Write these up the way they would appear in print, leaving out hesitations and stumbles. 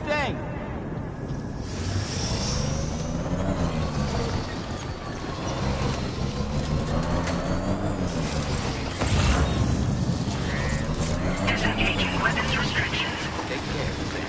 thing. Disengaging weapons restrictions. Take care, Sam.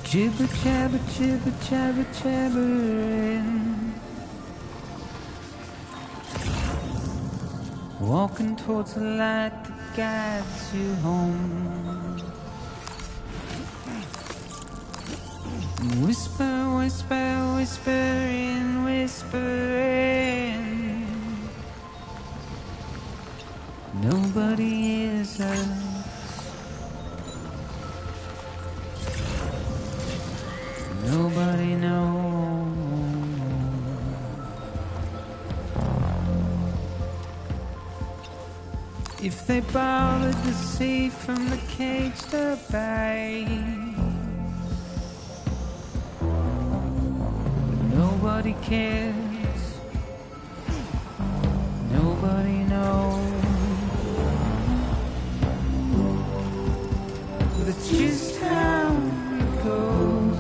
Jibber jabber jibber jabber jabbering, walking towards the light that guides you home. Whisper, whisper, whispering, whispering. Nobody hears us. Nobody knows. If they bothered to see from the cage to bay, nobody cares. Nobody knows. That's just how it goes.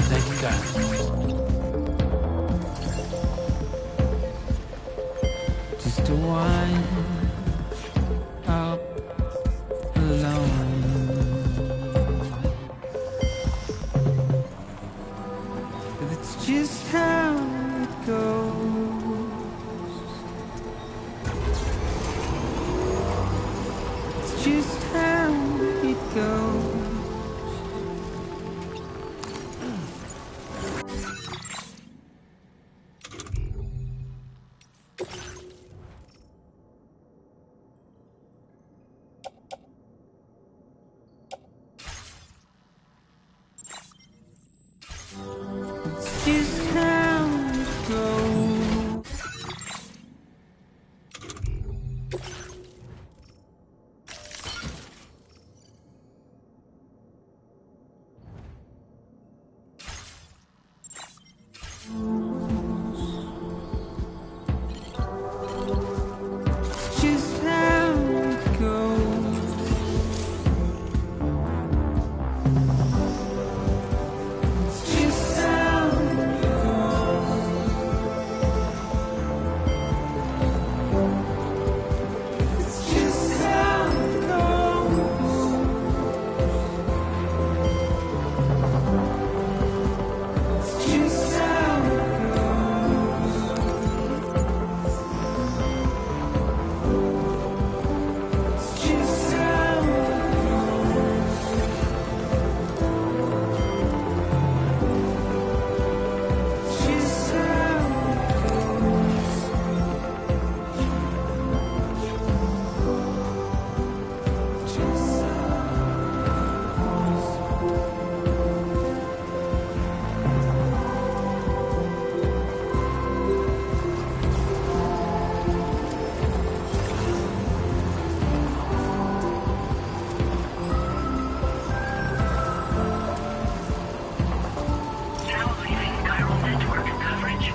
Thank you, God. Just to wind up alone. But it's just how it goes. It's just how it goes. It's just how it goes. It's just how it goes. It's just how it goes. It's just how it goes. It's just how it goes. It's just how it goes. It's just how Now leaving chiral network coverage.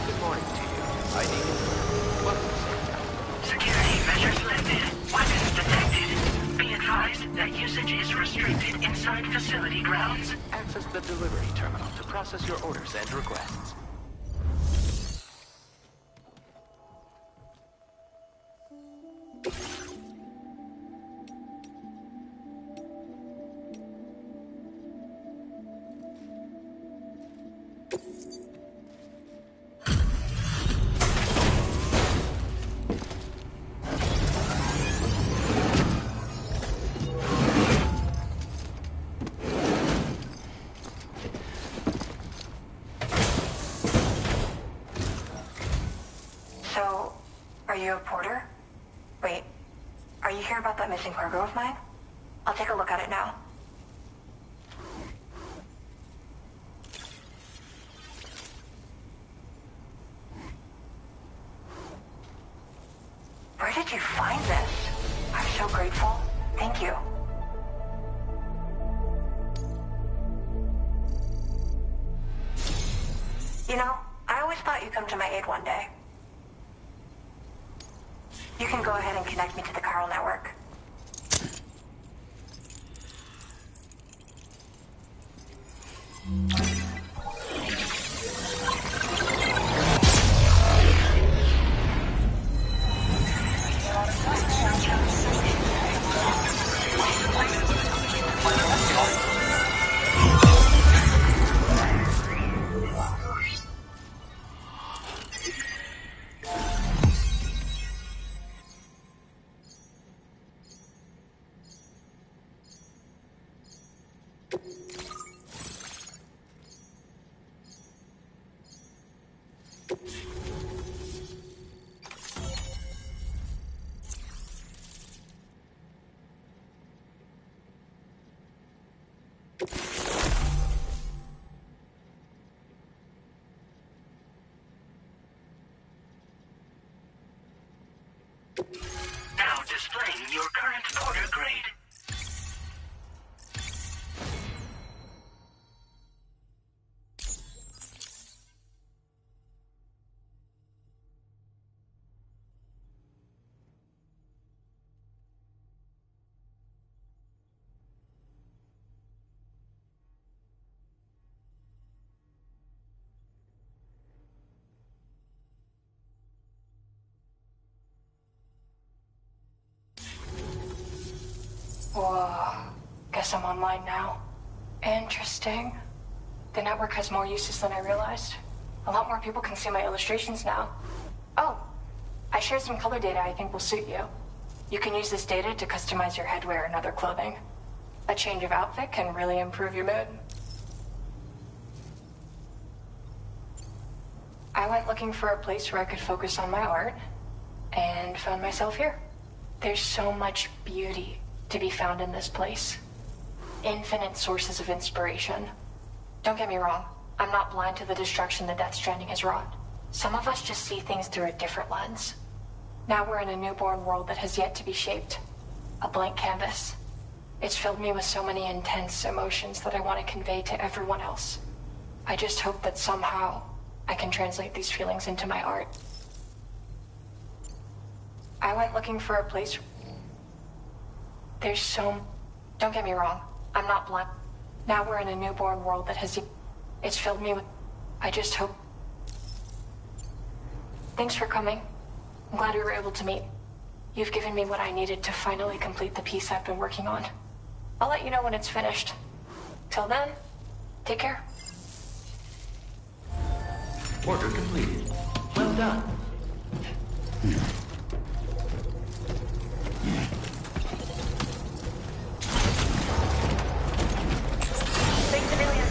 Good morning to you. I need it. Welcome, sir. Security measures lifted. Weapons detected. Be advised that usage is restricted inside facility grounds. Access the delivery terminal to process your orders and requests. So, are you a porter? Wait, are you here about that missing cargo of mine? I'll take a look at it now. Where did you find this? I'm so grateful. Thank you. You know, I always thought you'd come to my aid one day. You can go ahead and connect me to the chiral network. Now displaying your current porter grade. Whoa. Guess I'm online now. Interesting. The network has more uses than I realized. A lot more people can see my illustrations now. Oh, I shared some color data I think will suit you. You can use this data to customize your headwear and other clothing. A change of outfit can really improve your mood. I went looking for a place where I could focus on my art, and found myself here. There's so much beauty to be found in this place. Infinite sources of inspiration. Don't get me wrong, I'm not blind to the destruction that Death Stranding has wrought. Some of us just see things through a different lens. Now we're in a newborn world that has yet to be shaped. A blank canvas. It's filled me with so many intense emotions that I want to convey to everyone else. I just hope that somehow I can translate these feelings into my art. I went looking for a place. There's so... Don't get me wrong, I'm not blind. Now we're in a newborn world that has... It's filled me with... I just hope... Thanks for coming. I'm glad we were able to meet. You've given me what I needed to finally complete the piece I've been working on. I'll let you know when it's finished. Till then, take care. Order completed. Well done. Thanks a million.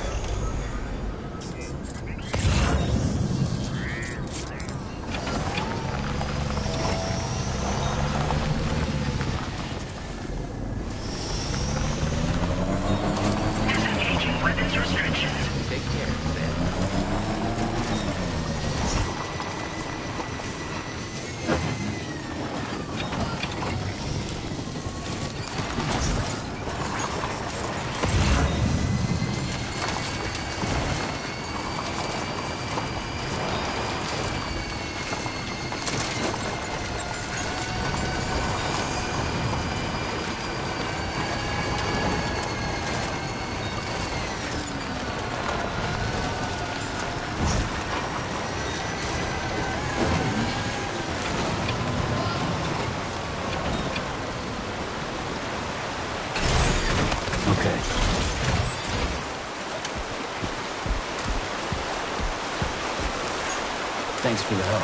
Disengaging weapons restrictions. Take care, then. Okay. Thanks for the help.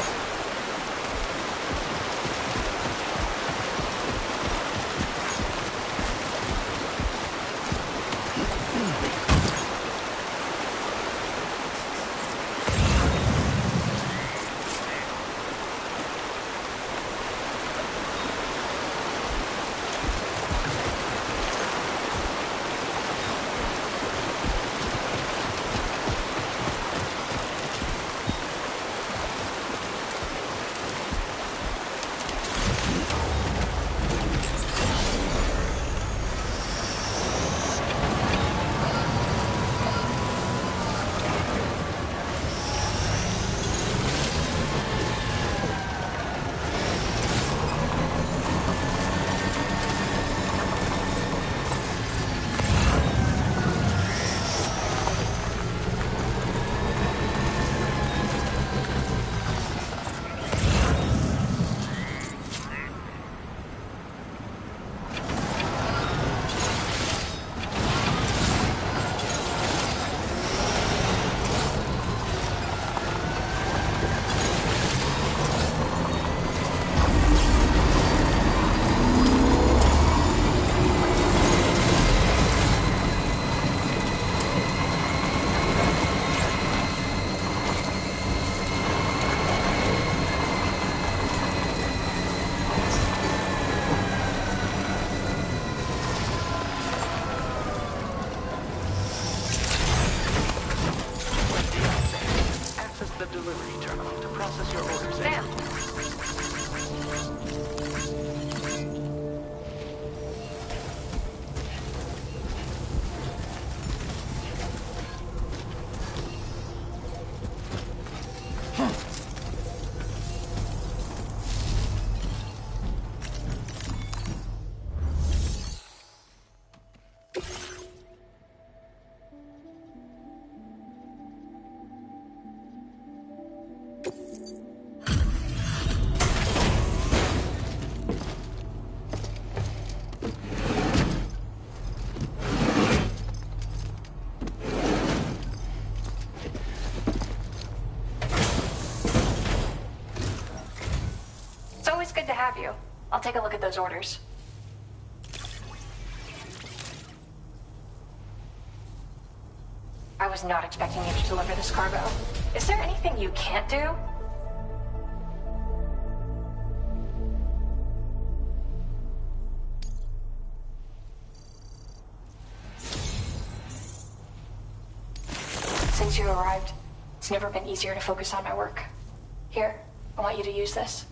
orders, Sam. It's always good to have you. I'll take a look at those orders. I was not expecting you to deliver this cargo. Is there anything you can't do? Since you arrived, it's never been easier to focus on my work. Here, I want you to use this.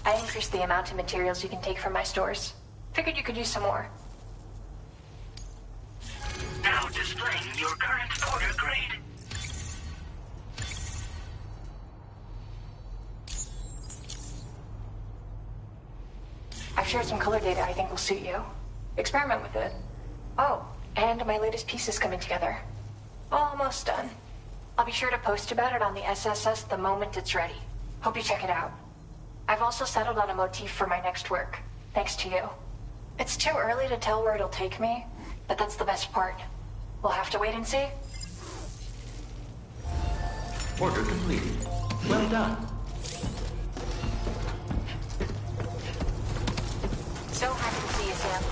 I increased the amount of materials you can take from my stores. Figured you could use some more. Now displaying your current order grade. I've shared some color data I think will suit you. Experiment with it. Oh, and my latest piece is coming together. Almost done. I'll be sure to post about it on the SSS the moment it's ready. Hope you check it out. I've also settled on a motif for my next work, thanks to you. It's too early to tell where it'll take me, but that's the best part. We'll have to wait and see. Order completed. Well done. So happy to see you, Sam.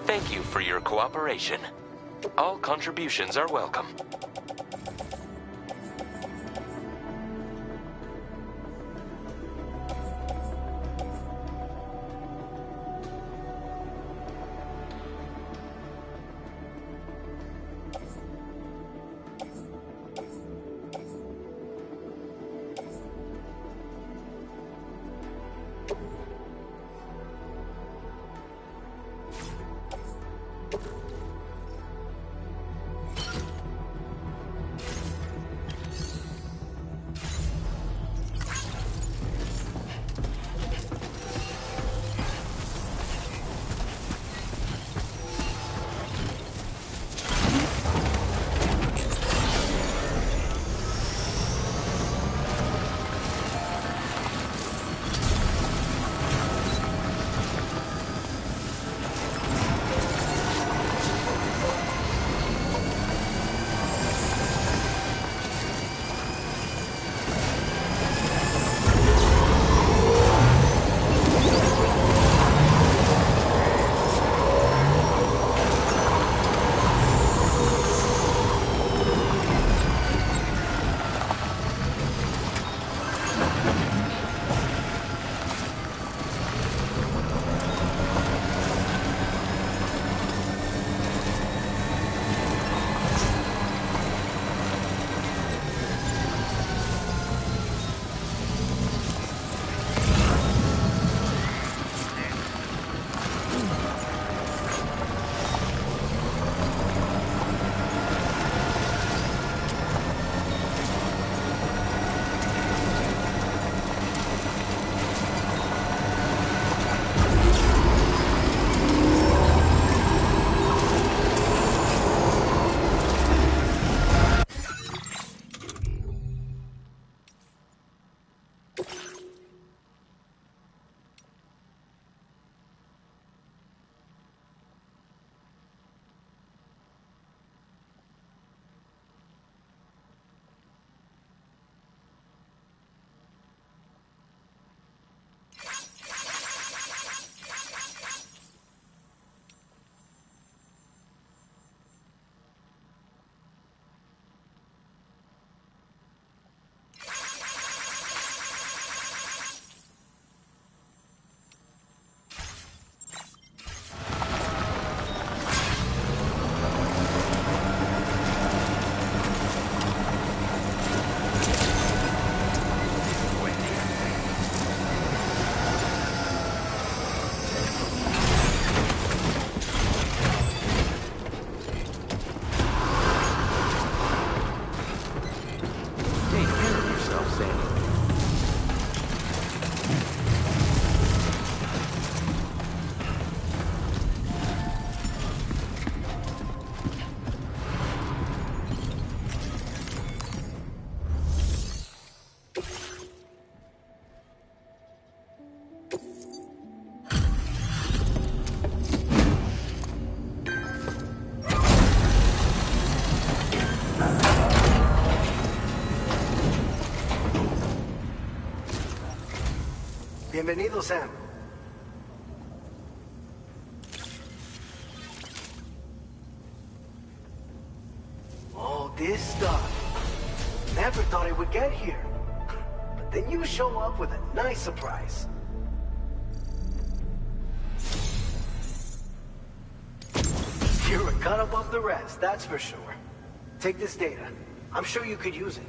Thank you for your cooperation. All contributions are welcome. Bienvenido, Sam. All this stuff. Never thought it would get here. But then you show up with a nice surprise. You're a cut above the rest, that's for sure. Take this data. I'm sure you could use it.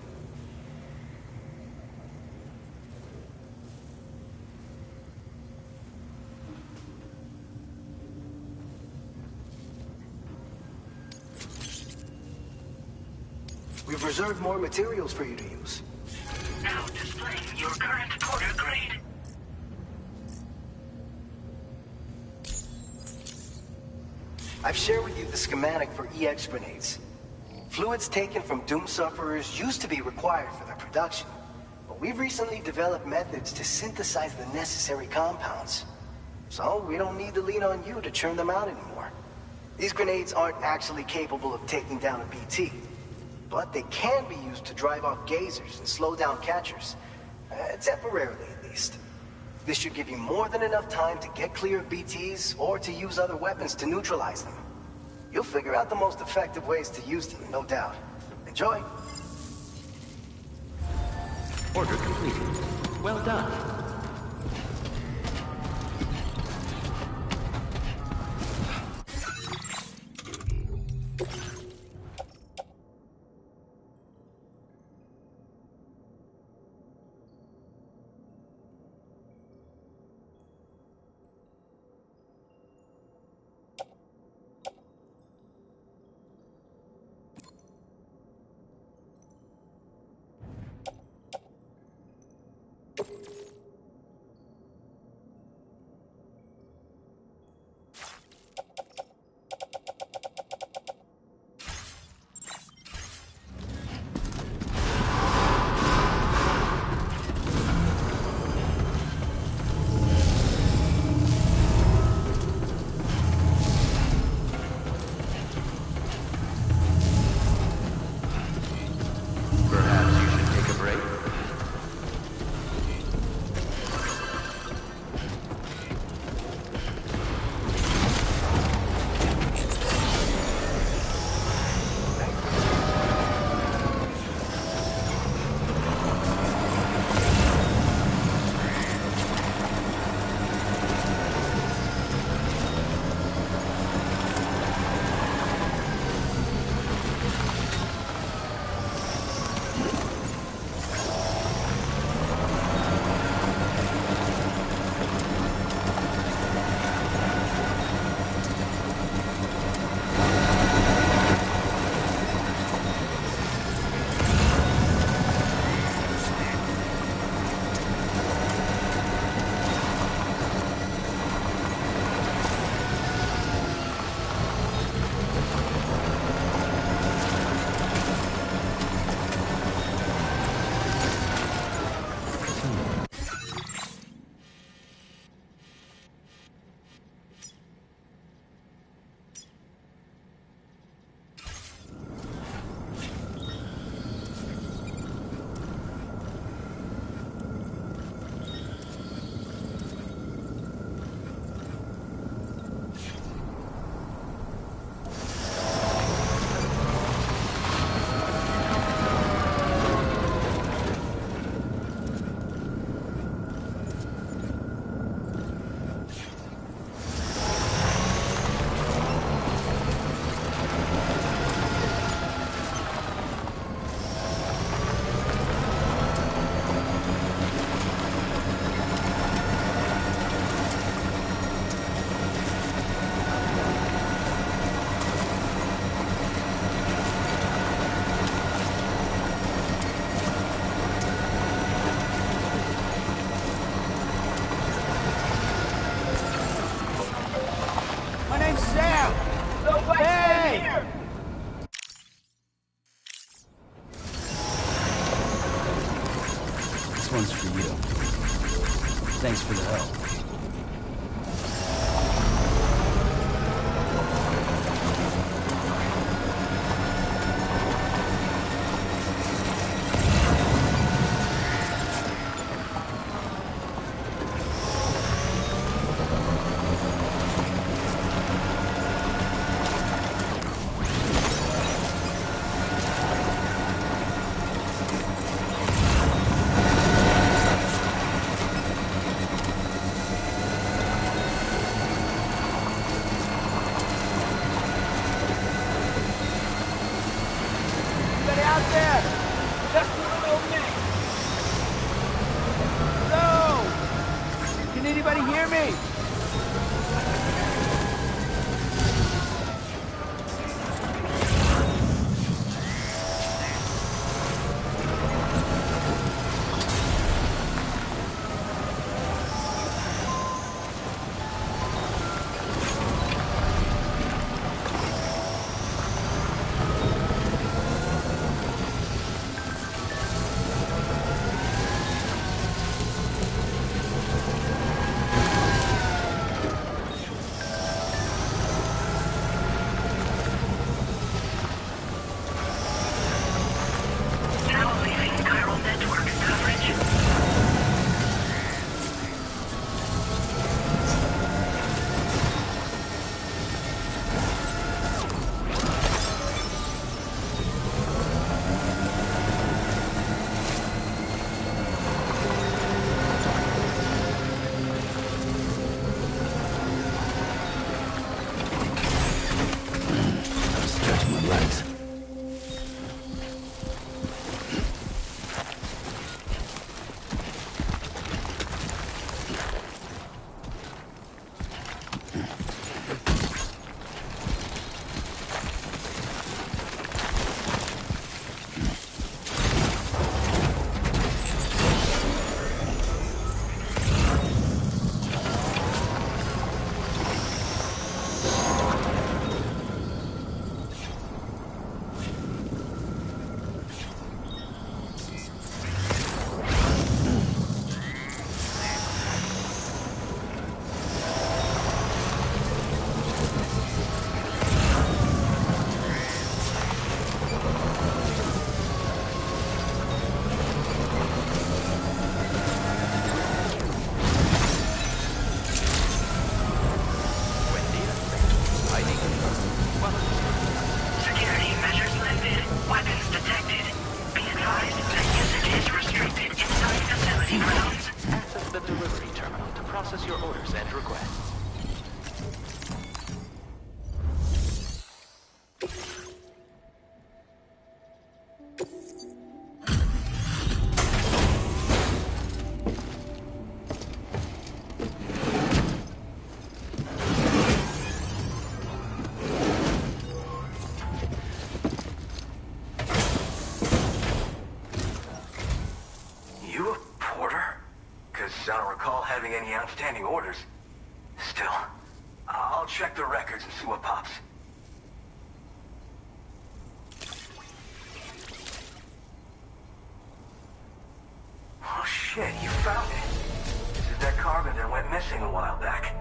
We've reserved more materials for you to use. Now displaying your current porter grade. I've shared with you the schematic for EX grenades. Fluids taken from Doom sufferers used to be required for their production, but we've recently developed methods to synthesize the necessary compounds. So we don't need to lean on you to churn them out anymore. These grenades aren't actually capable of taking down a BT, but they can be used to drive off gazers and slow down catchers. Temporarily, at least. This should give you more than enough time to get clear of BTs or to use other weapons to neutralize them. You'll figure out the most effective ways to use them, no doubt. Enjoy. Order completed. Well done. This one's for you. Thanks for the help. me! Now leaving chiral network coverage. Stretch my legs. Security measures lifted. Weapons detected. Be advised that usage is restricted inside facility grounds. Access the delivery terminal to process your orders and requests. You a porter? Because I don't recall having any outstanding orders. Still, I'll check the records and see what pops. Oh shit, you found it. This is that carbon that went missing a while back.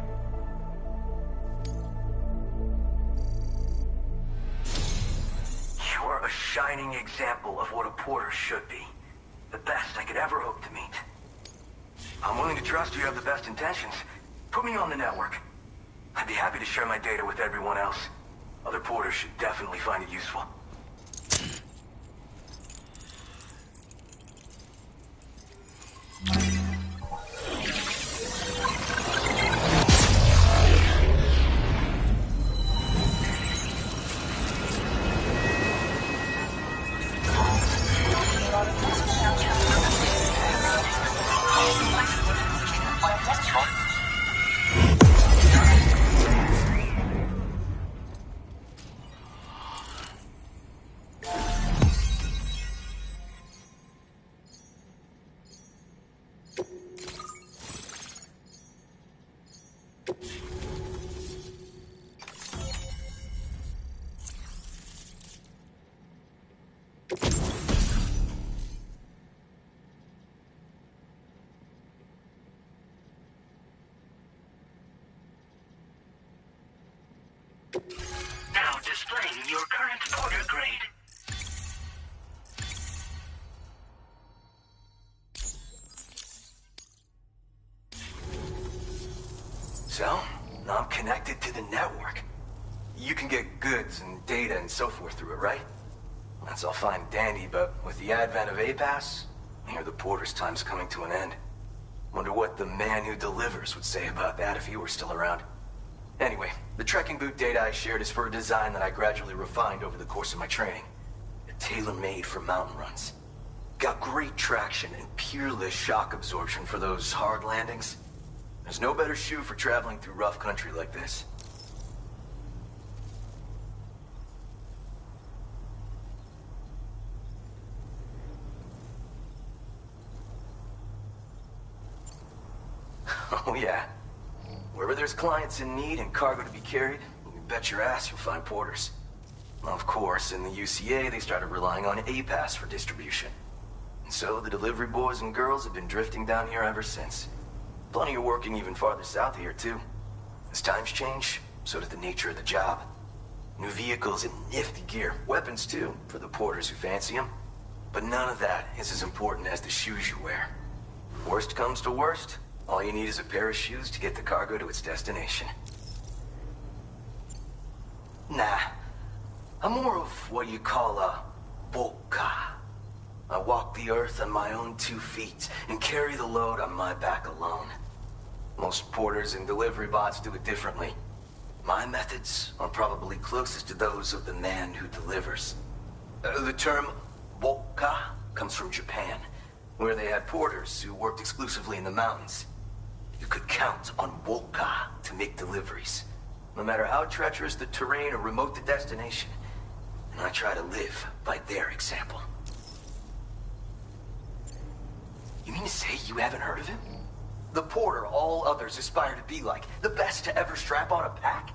You're a shining example of what a porter should be. The best I could ever hope to meet. I'm willing to trust you have the best intentions. Put me on the network. I'd be happy to share my data with everyone else. Other porters should definitely find it useful. Now displaying your current porter grade. So, now I'm connected to the network. You can get goods and data and so forth through it, right? That's all fine and dandy, but with the advent of A-Pass, I hear the porter's time's coming to an end. Wonder what the man who delivers would say about that if he were still around. Anyway, the trekking boot data I shared is for a design that I gradually refined over the course of my training. Tailor-made for mountain runs. Got great traction and peerless shock absorption for those hard landings. There's no better shoe for traveling through rough country like this. Oh yeah. Wherever there's clients in need and cargo to be carried, you bet your ass you'll find porters. Of course, in the UCA, they started relying on A-Pass for distribution. And so the delivery boys and girls have been drifting down here ever since. Plenty of working even farther south of here, too. As times change, so does the nature of the job. New vehicles and nifty gear. Weapons, too, for the porters who fancy them. But none of that is as important as the shoes you wear. Worst comes to worst, all you need is a pair of shoes to get the cargo to its destination. Nah, I'm more of what you call a boca. I walk the earth on my own 2 feet and carry the load on my back alone. Most porters and delivery bots do it differently. My methods are probably closest to those of the man who delivers. The term boca comes from Japan, where they had porters who worked exclusively in the mountains. You could count on boca to make deliveries, no matter how treacherous the terrain or remote the destination. And I try to live by their example. You mean to say you haven't heard of him? The porter all others aspire to be like, the best to ever strap on a pack?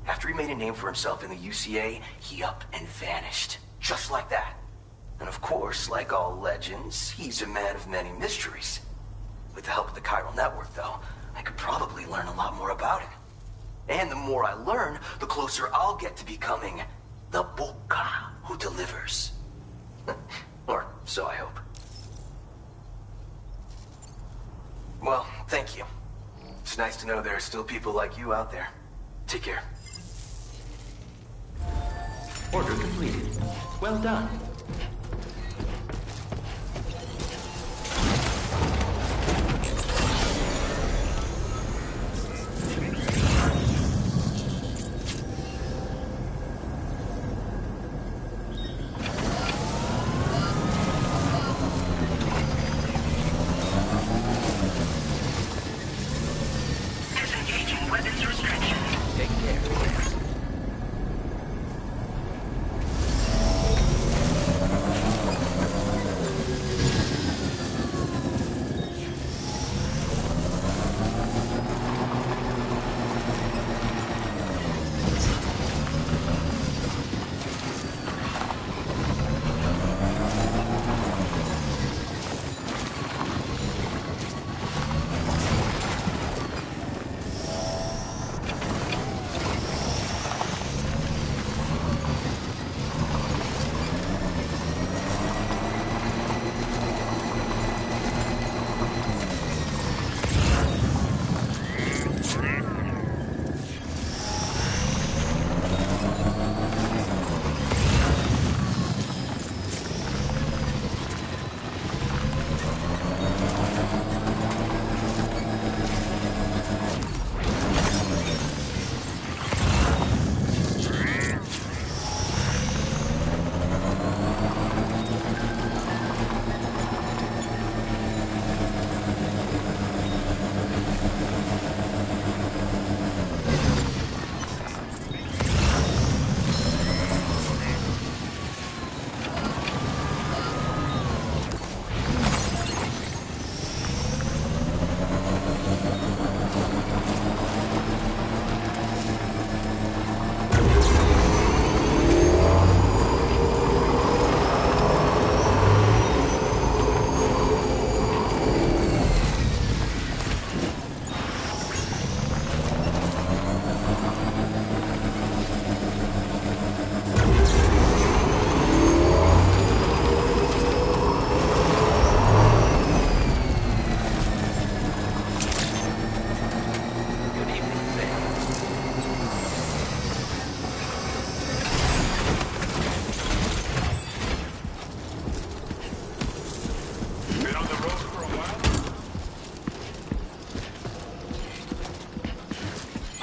After he made a name for himself in the UCA, he up and vanished. Just like that. And of course, like all legends, he's a man of many mysteries. With the help of the chiral network, though, I could probably learn a lot more about him. And the more I learn, the closer I'll get to becoming the boca who delivers. Or so I hope. Well, thank you. It's nice to know there are still people like you out there. Take care. Order completed. Well done. Disengaging weapons restriction. Take care.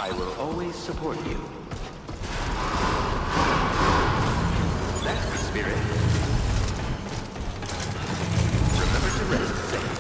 I will always support you. That's the spirit. Remember to rest safe.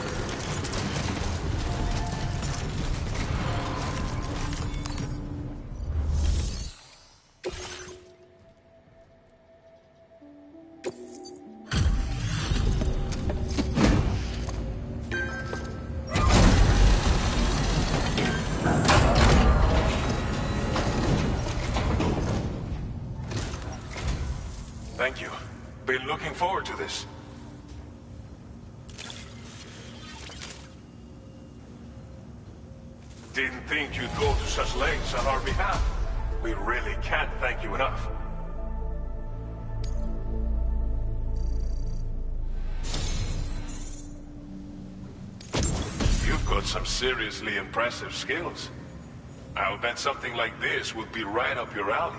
Been looking forward to this. Didn't think you'd go to such lengths on our behalf. We really can't thank you enough. You've got some seriously impressive skills. I'll bet something like this would be right up your alley.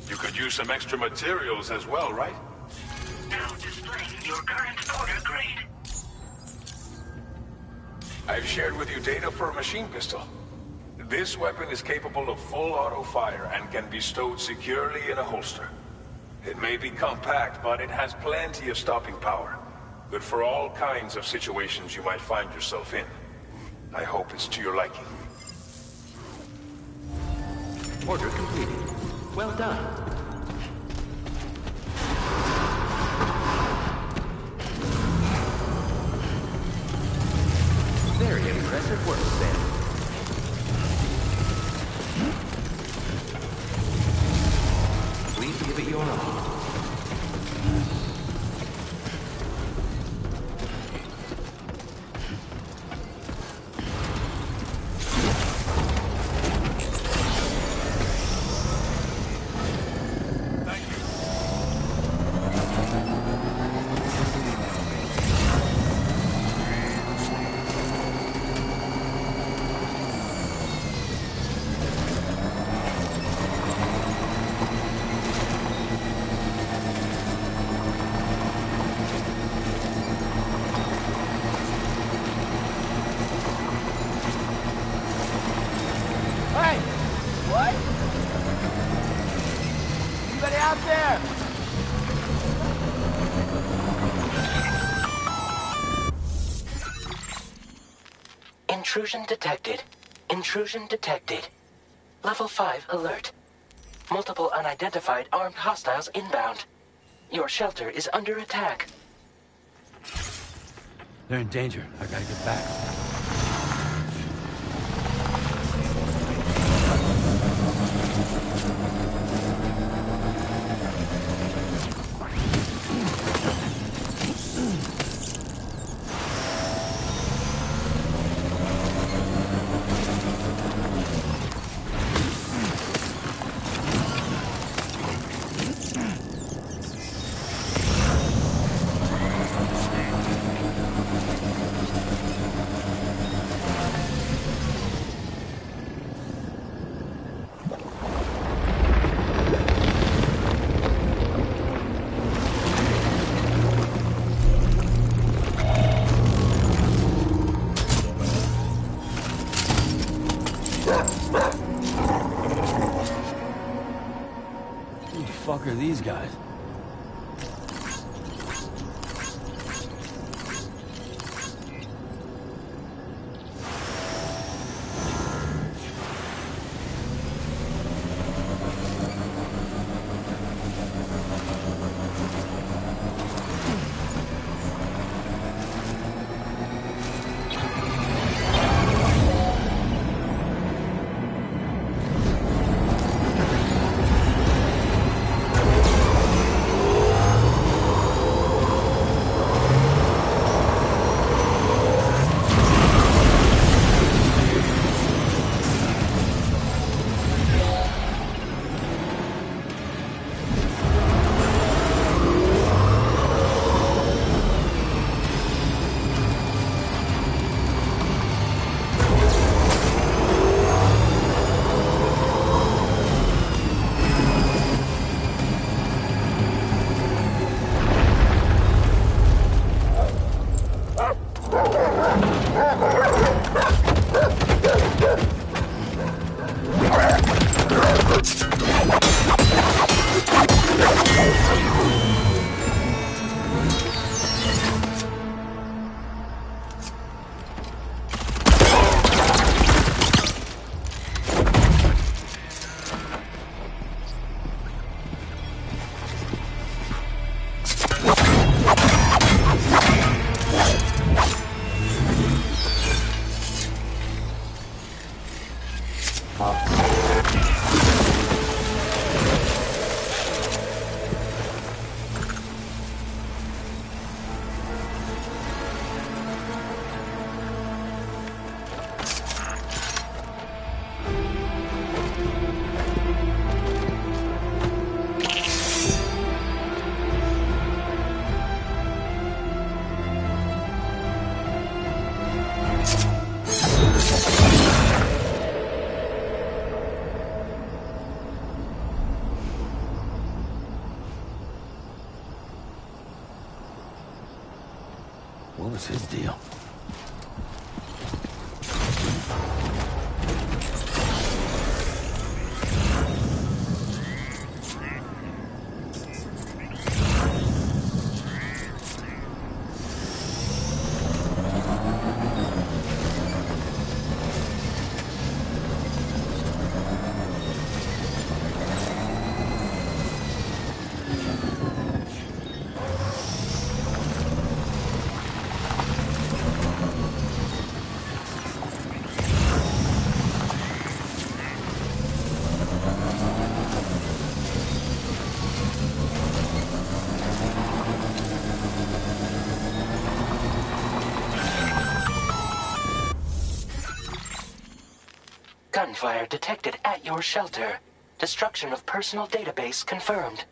You could use some extra materials as well, right? Now displaying your current porter grade. I've shared with you data for a machine pistol. This weapon is capable of full auto fire and can be stowed securely in a holster. It may be compact, but it has plenty of stopping power. Good for all kinds of situations you might find yourself in. I hope it's to your liking. Order completed. Well done. Very impressive work, Sam. Please give it your all. Intrusion detected. Intrusion detected. Level 5 alert. Multiple unidentified armed hostiles inbound. Your shelter is under attack. They're in danger. I gotta get back. Who the fuck are these guys? What was his deal? Gunfire detected at your shelter. Destruction of personal database confirmed.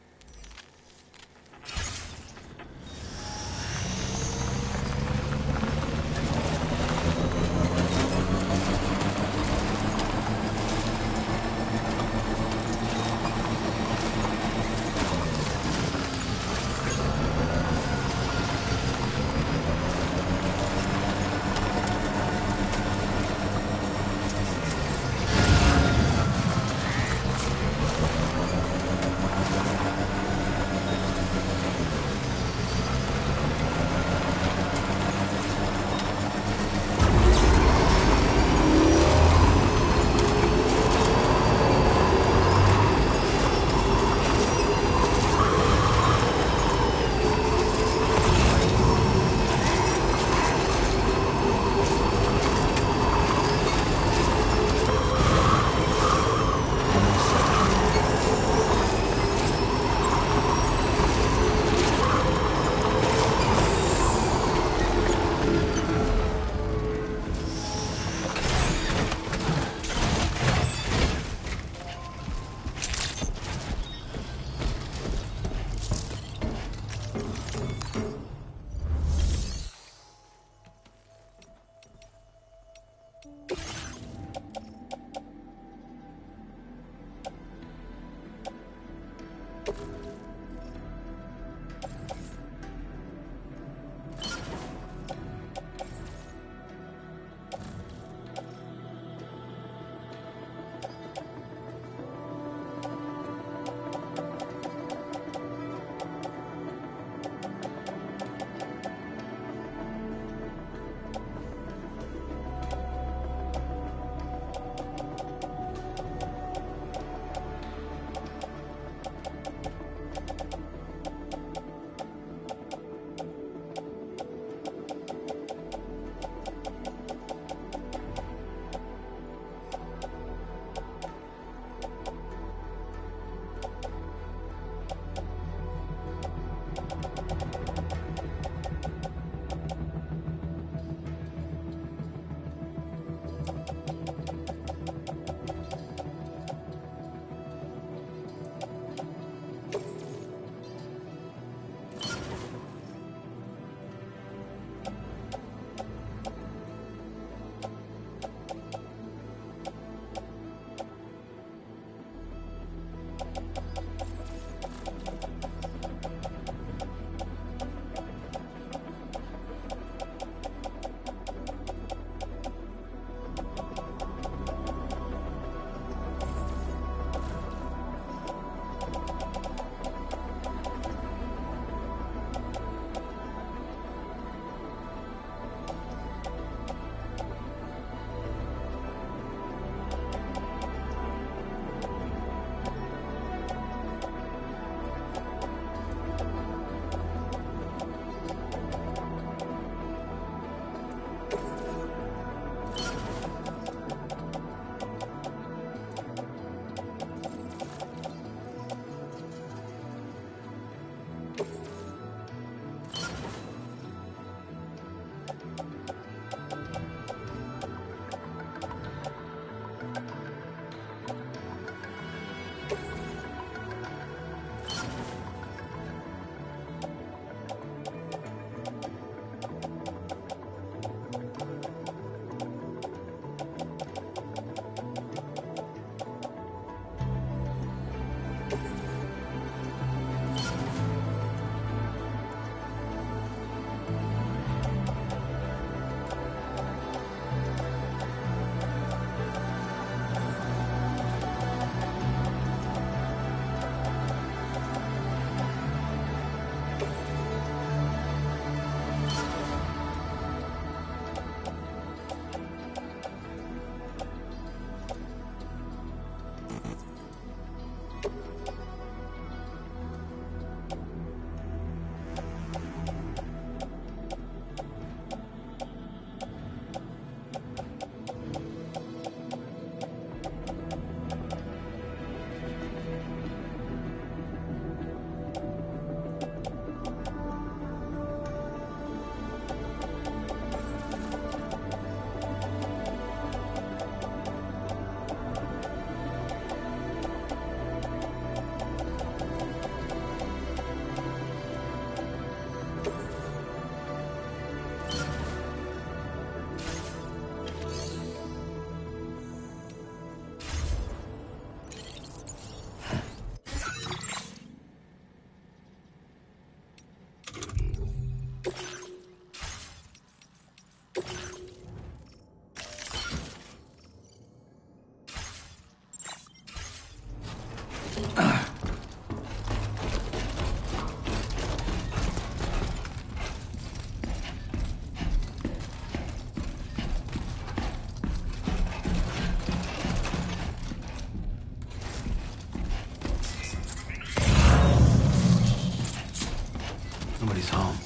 Nobody's home.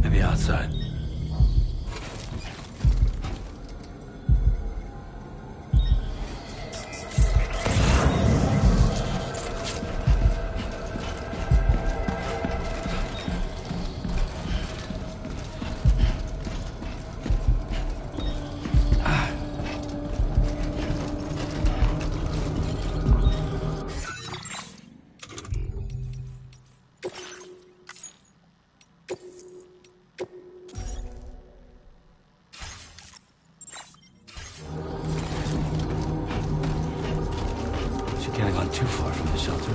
Maybe outside. Can't have gone too far from the shelter.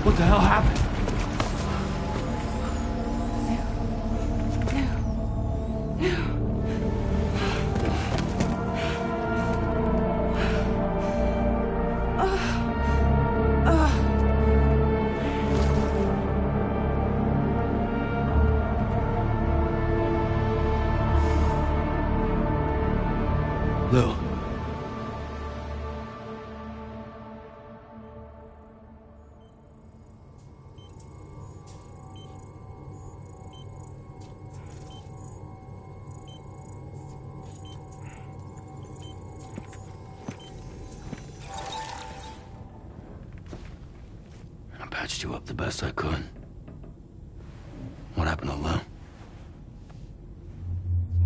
What the hell happened? Lou. I patched you up the best I could. What happened to Lou?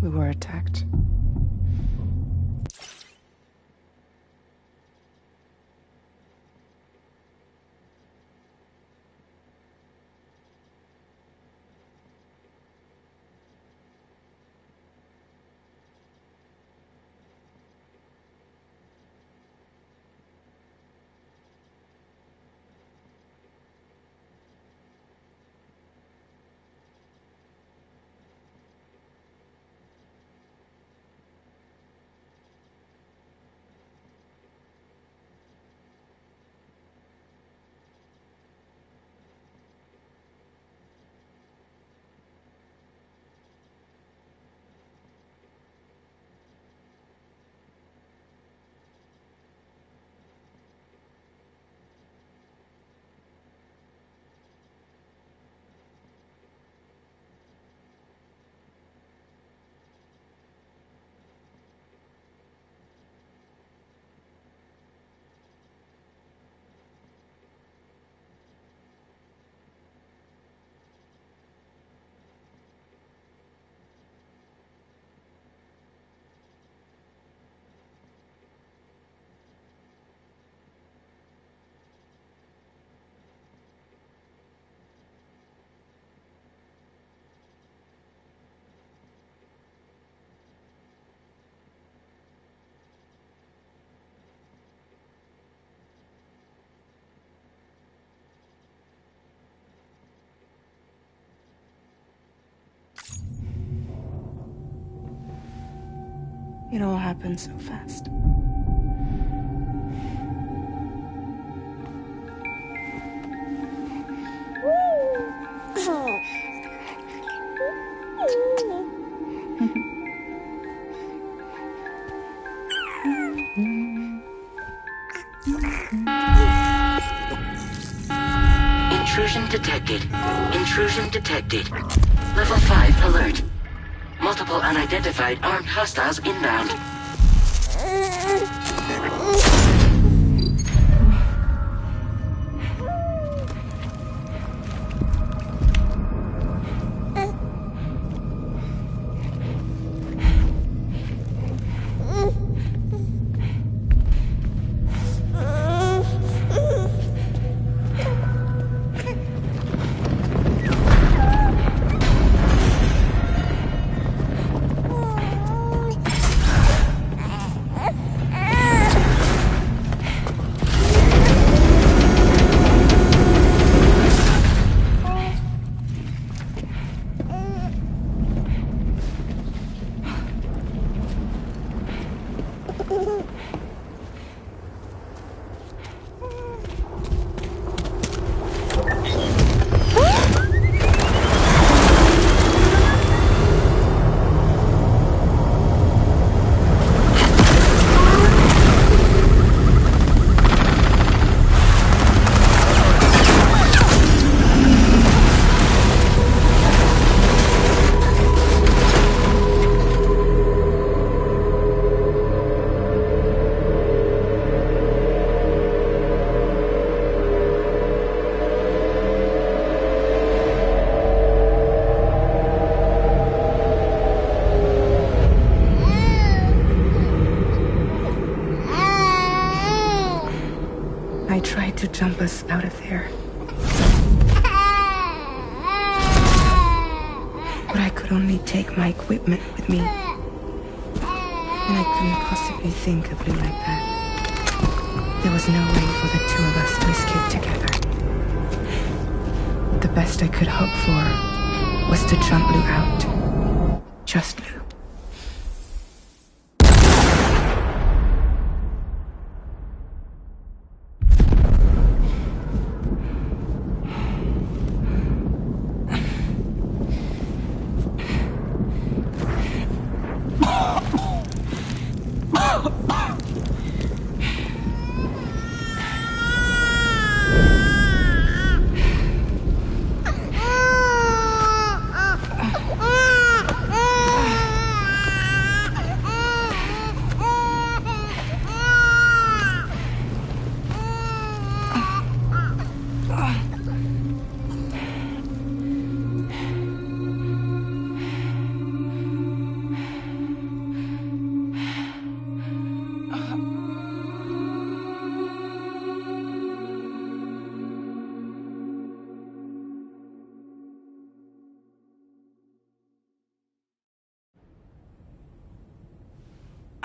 We were attacked. It all happened so fast. Intrusion detected. Intrusion detected. Level 5 alert. Multiple unidentified armed hostiles inbound. I tried to jump us out of there. But I could only take my equipment with me. And I couldn't possibly think of Blue like that. There was no way for the two of us to escape together. The best I could hope for was to jump Blue out. Just Blue.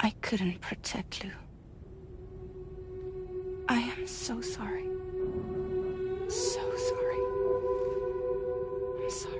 I couldn't protect Lou. I am so sorry. So sorry. I'm sorry.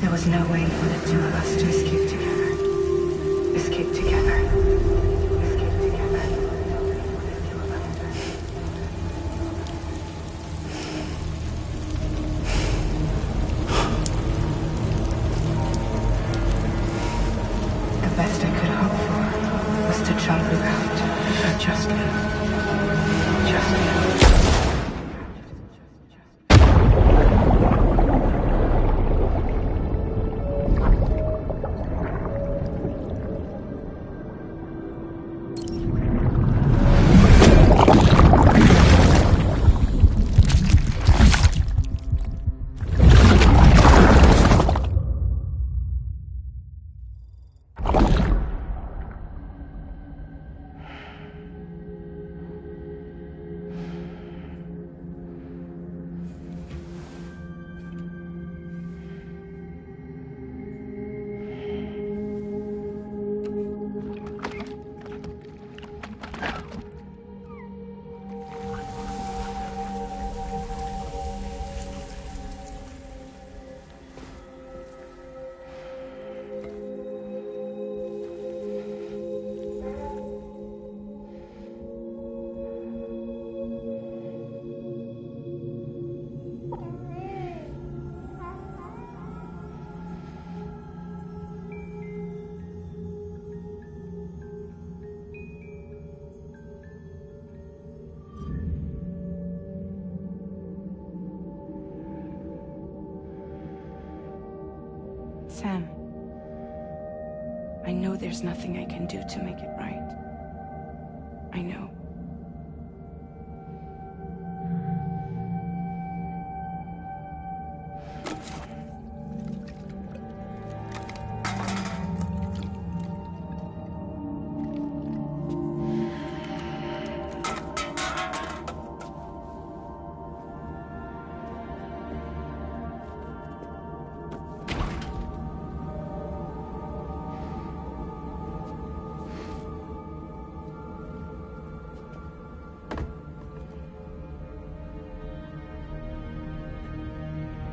There was no way for the two of us to escape together. Escape together. Escape together. The best I could hope for was to jump you out. Just me. Just me. Sam, I know there's nothing I can do to make it right. I know.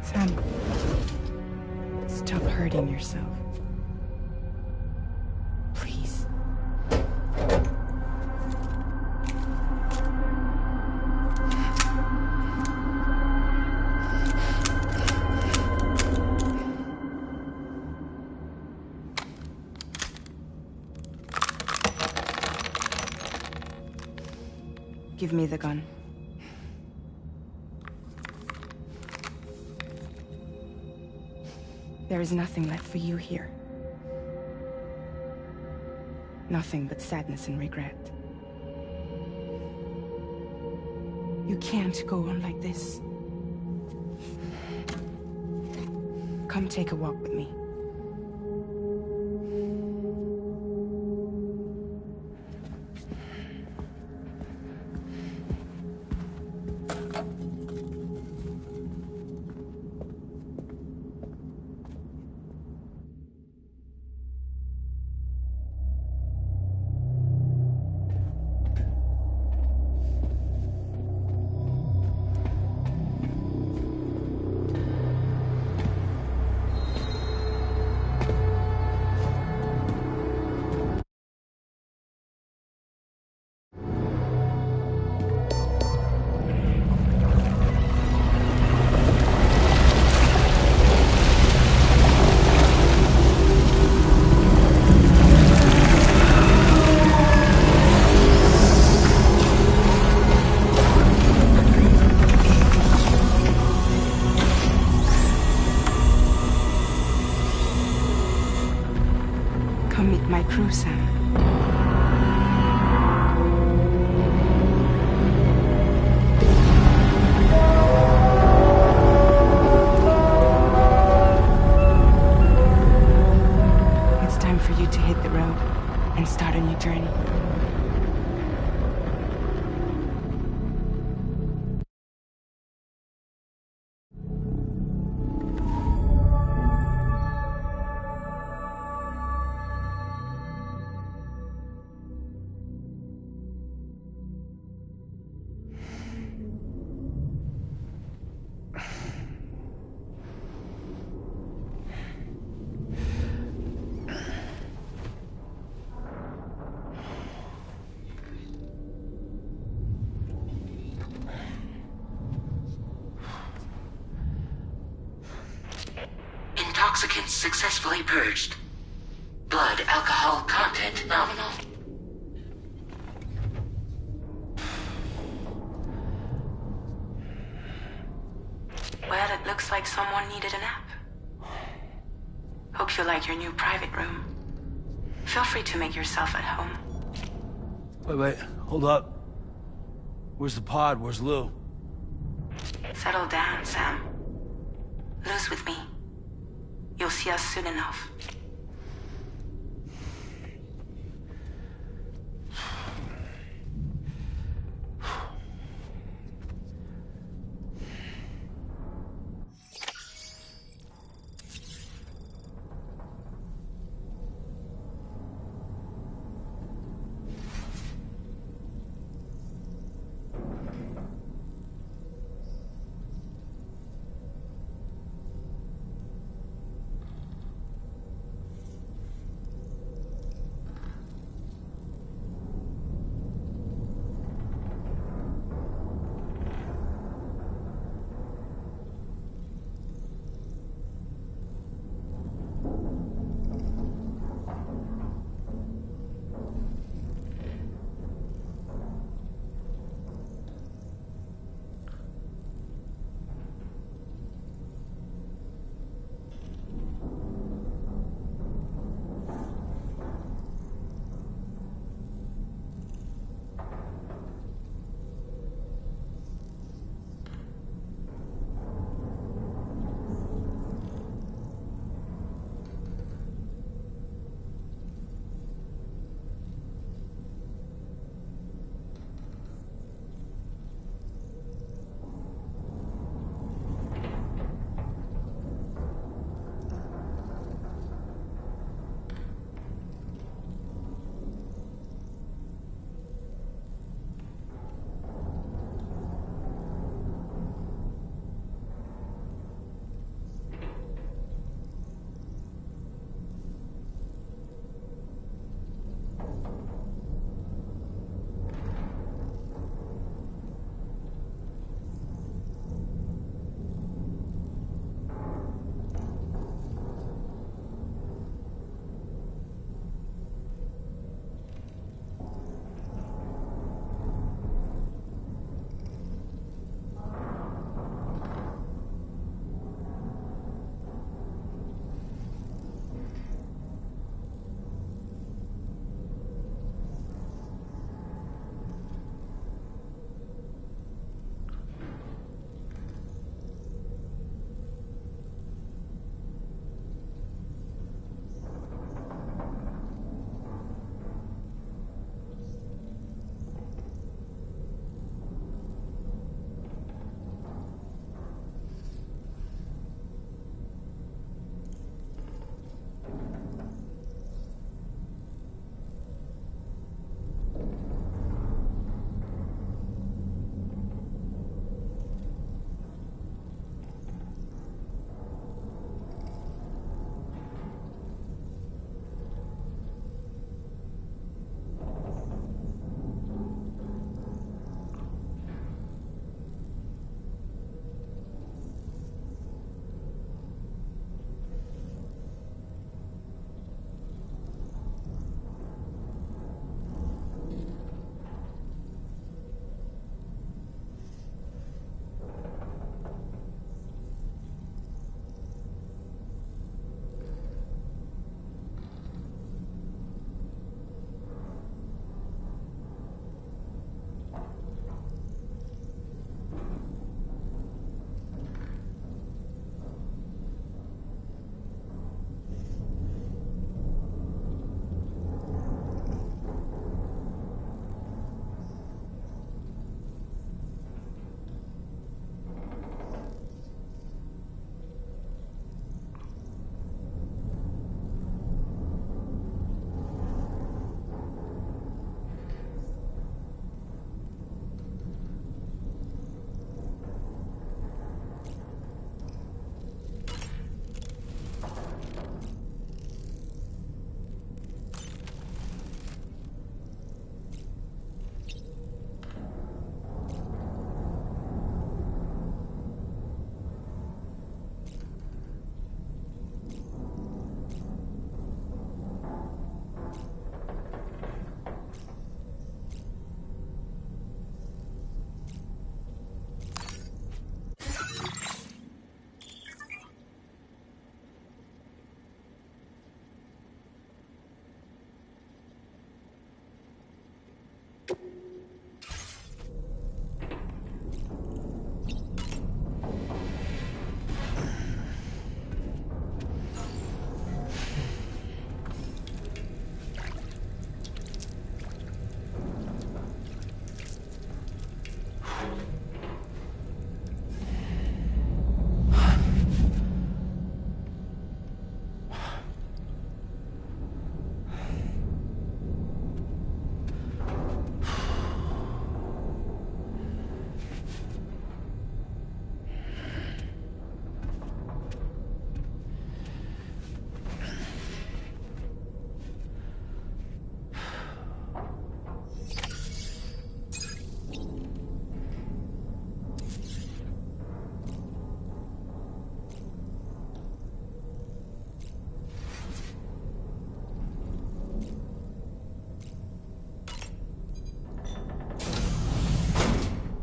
Sam, stop hurting yourself. Please. Give me the gun. There is nothing left for you here. Nothing but sadness and regret. You can't go on like this. Come take a walk with me. Come meet my crew, Sam. It's time for you to hit the road and start a new journey. Intoxicants successfully purged. Blood alcohol content nominal. Well, it looks like someone needed a nap. Hope you like your new private room. Feel free to make yourself at home. Wait, hold up. Where's the pod? Where's Lou? Settle down, Sam. Lou's with me. You'll see us soon enough.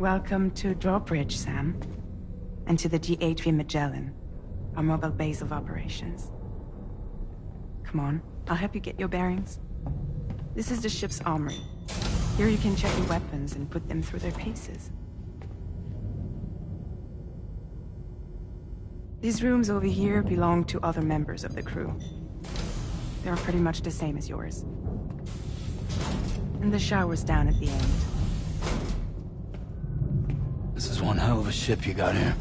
Welcome to Drawbridge, Sam. And to the DHV Magellan, our mobile base of operations. Come on, I'll help you get your bearings. This is the ship's armory. Here you can check your weapons and put them through their paces. These rooms over here belong to other members of the crew. They're pretty much the same as yours. And the shower's down at the end. This is one hell of a ship you got here.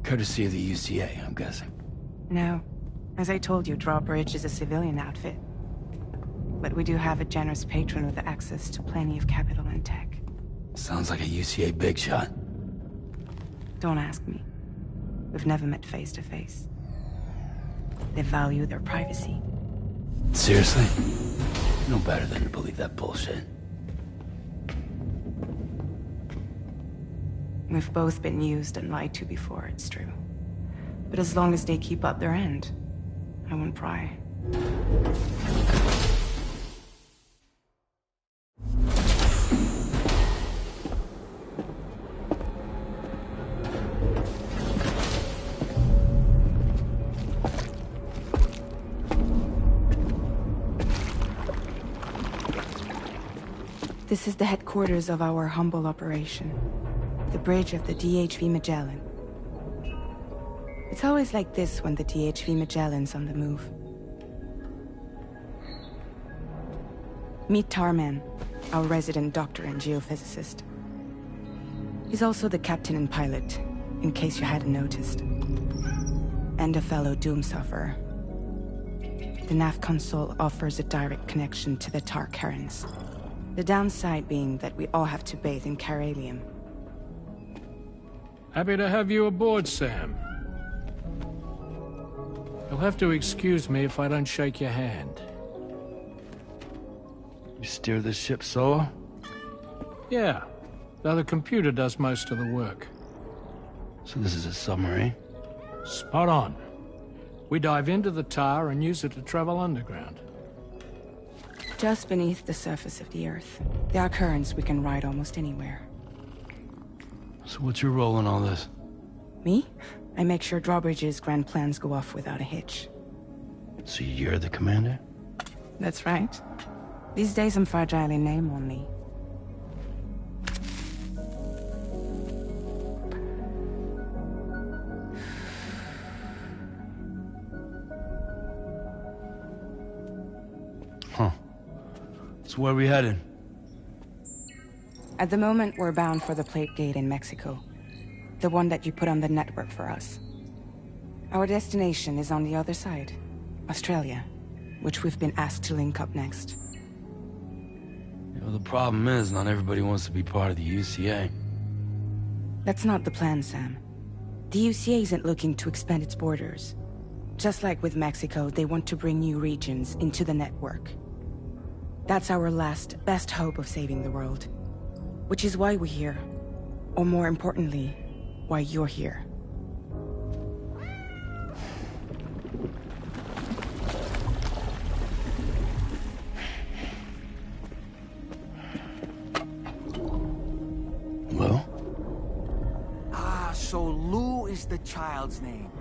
Courtesy of the UCA, I'm guessing. No. As I told you, Drawbridge is a civilian outfit. But we do have a generous patron with access to plenty of capital and tech. Sounds like a UCA big shot. Don't ask me. We've never met face to face. They value their privacy. Seriously? No better than to believe that bullshit. We've both been used and lied to before, it's true. But as long as they keep up their end, I won't pry. This is the headquarters of our humble operation. The bridge of the DHV Magellan. It's always like this when the DHV Magellan's on the move. Meet Tarman, our resident doctor and geophysicist. He's also the captain and pilot, in case you hadn't noticed. And a fellow Doom sufferer. The nav console offers a direct connection to the Tar currents. The downside being that we all have to bathe in Caralium. Happy to have you aboard, Sam. You'll have to excuse me if I don't shake your hand. You steer this ship solo? Yeah, though the computer does most of the work. So this is a submarine? Spot on. We dive into the Tar and use it to travel underground. Just beneath the surface of the Earth, there are currents we can ride almost anywhere. So what's your role in all this? Me? I make sure Drawbridge's grand plans go off without a hitch. So you're the commander? That's right. These days I'm fragile in name only. Huh. So where are we headed? At the moment, we're bound for the Plate Gate in Mexico. The one that you put on the network for us. Our destination is on the other side, Australia, which we've been asked to link up next. You know, the problem is, not everybody wants to be part of the UCA. That's not the plan, Sam. The UCA isn't looking to expand its borders. Just like with Mexico, they want to bring new regions into the network. That's our last, best hope of saving the world. Which is why we're here. Or more importantly, why you're here. Lou? Ah, so Lou is the child's name.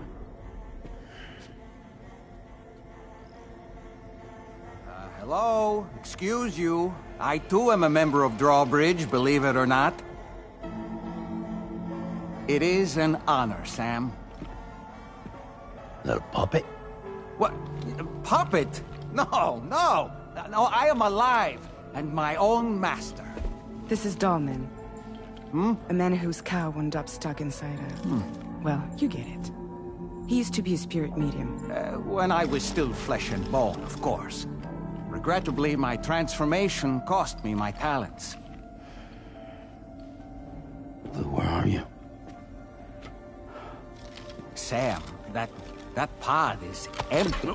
Hello? Excuse you. I too am a member of Drawbridge, believe it or not. It is an honor, Sam. Is that a puppet? What? Puppet? No, no! No, I am alive, and my own master. This is Dahlman. A man whose cow wound up stuck inside a... Well, you get it. He used to be a spirit medium. When I was still flesh and bone, of course. Regrettably, my transformation cost me my talents. Lou, where are you? Sam, that pod is empty.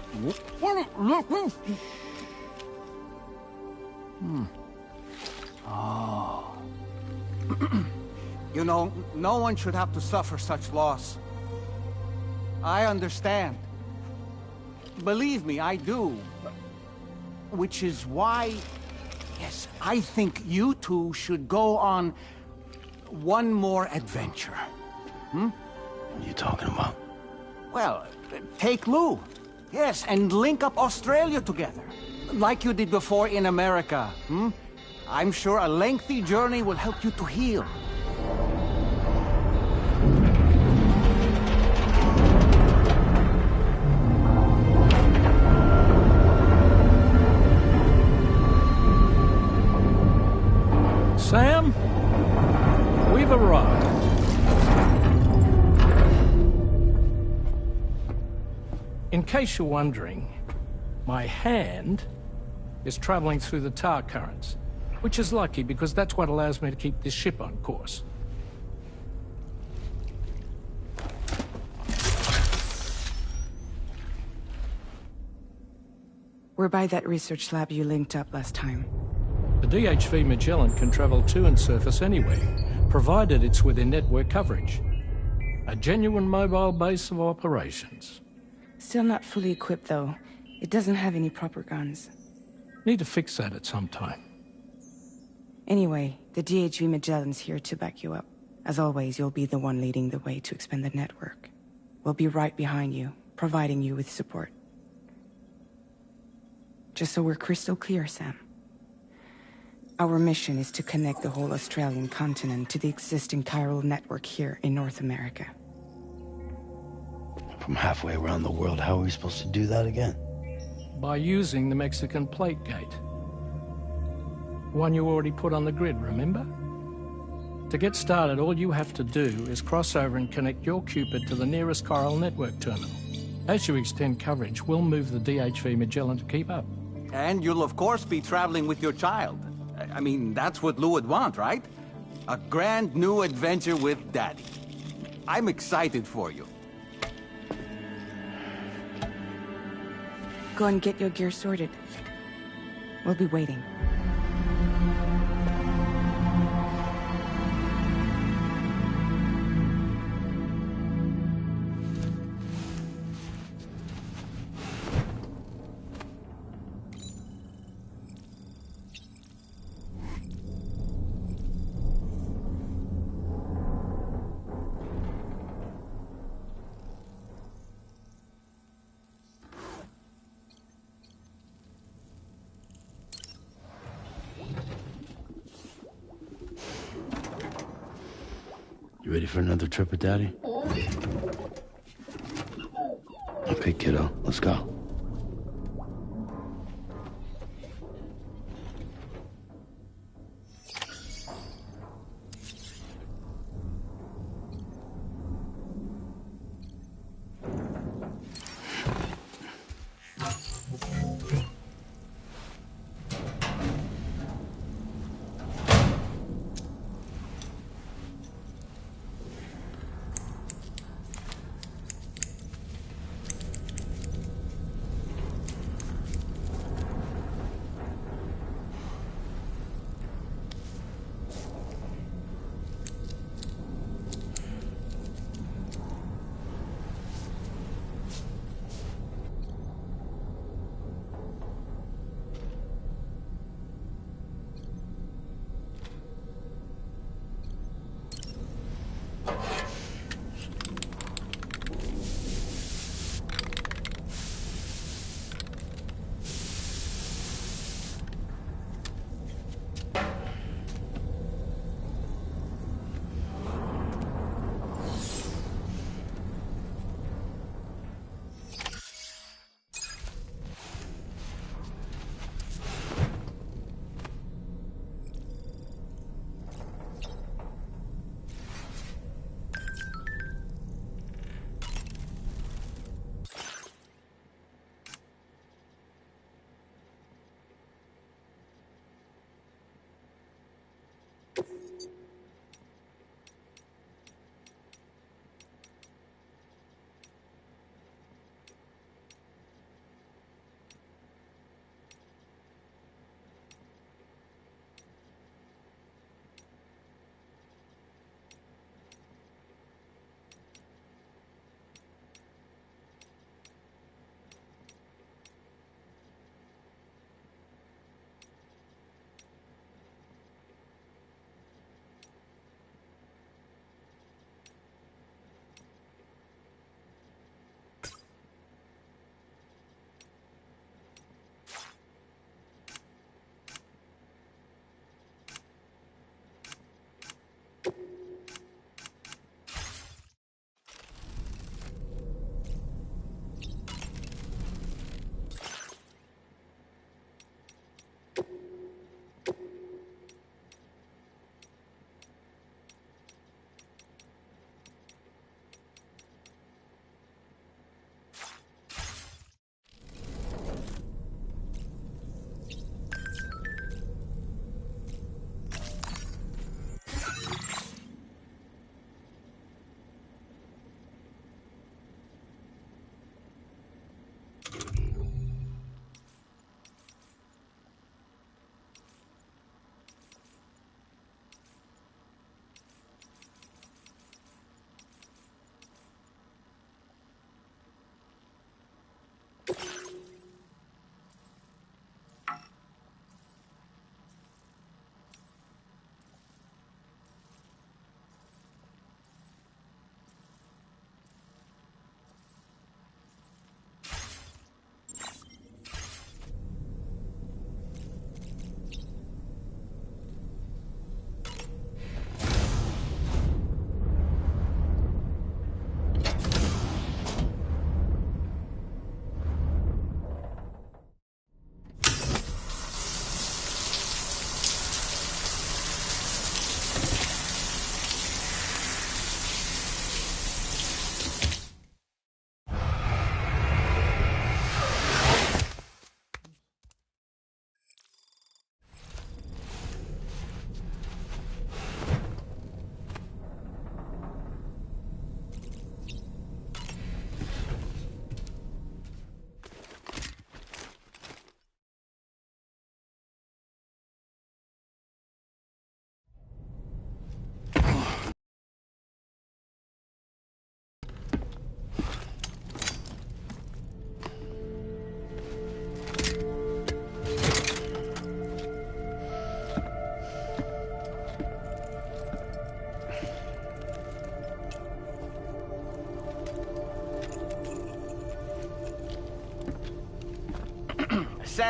Oh. You know, no one should have to suffer such loss. I understand. Believe me, I do. Which is why, yes, I think you two should go on one more adventure. What are you talking about? Well, take Lou. Yes, and link up Australia together. Like you did before in America. I'm sure a lengthy journey will help you to heal. Sam, we've arrived. In case you're wondering, my hand is traveling through the tar currents, which is lucky because that's what allows me to keep this ship on course. We're by that research lab you linked up last time. The DHV Magellan can travel to and surface anywhere, provided it's within network coverage. A genuine mobile base of operations. Still not fully equipped, though. It doesn't have any proper guns. Need to fix that at some time. Anyway, the DHV Magellan's here to back you up. As always, you'll be the one leading the way to expand the network. We'll be right behind you, providing you with support. Just so we're crystal clear, Sam. Our mission is to connect the whole Australian continent to the existing chiral network here in North America. From halfway around the world, how are we supposed to do that again? By using the Mexican plate gate. One you already put on the grid, remember? To get started, all you have to do is cross over and connect your Cupid to the nearest chiral network terminal. As you extend coverage, we'll move the DHV Magellan to keep up. And you'll of course be traveling with your child. I mean, that's what Lou would want, right? A grand new adventure with Daddy. I'm excited for you. Go and get your gear sorted. We'll be waiting. You ready for another trip with Daddy? Okay, kiddo, let's go.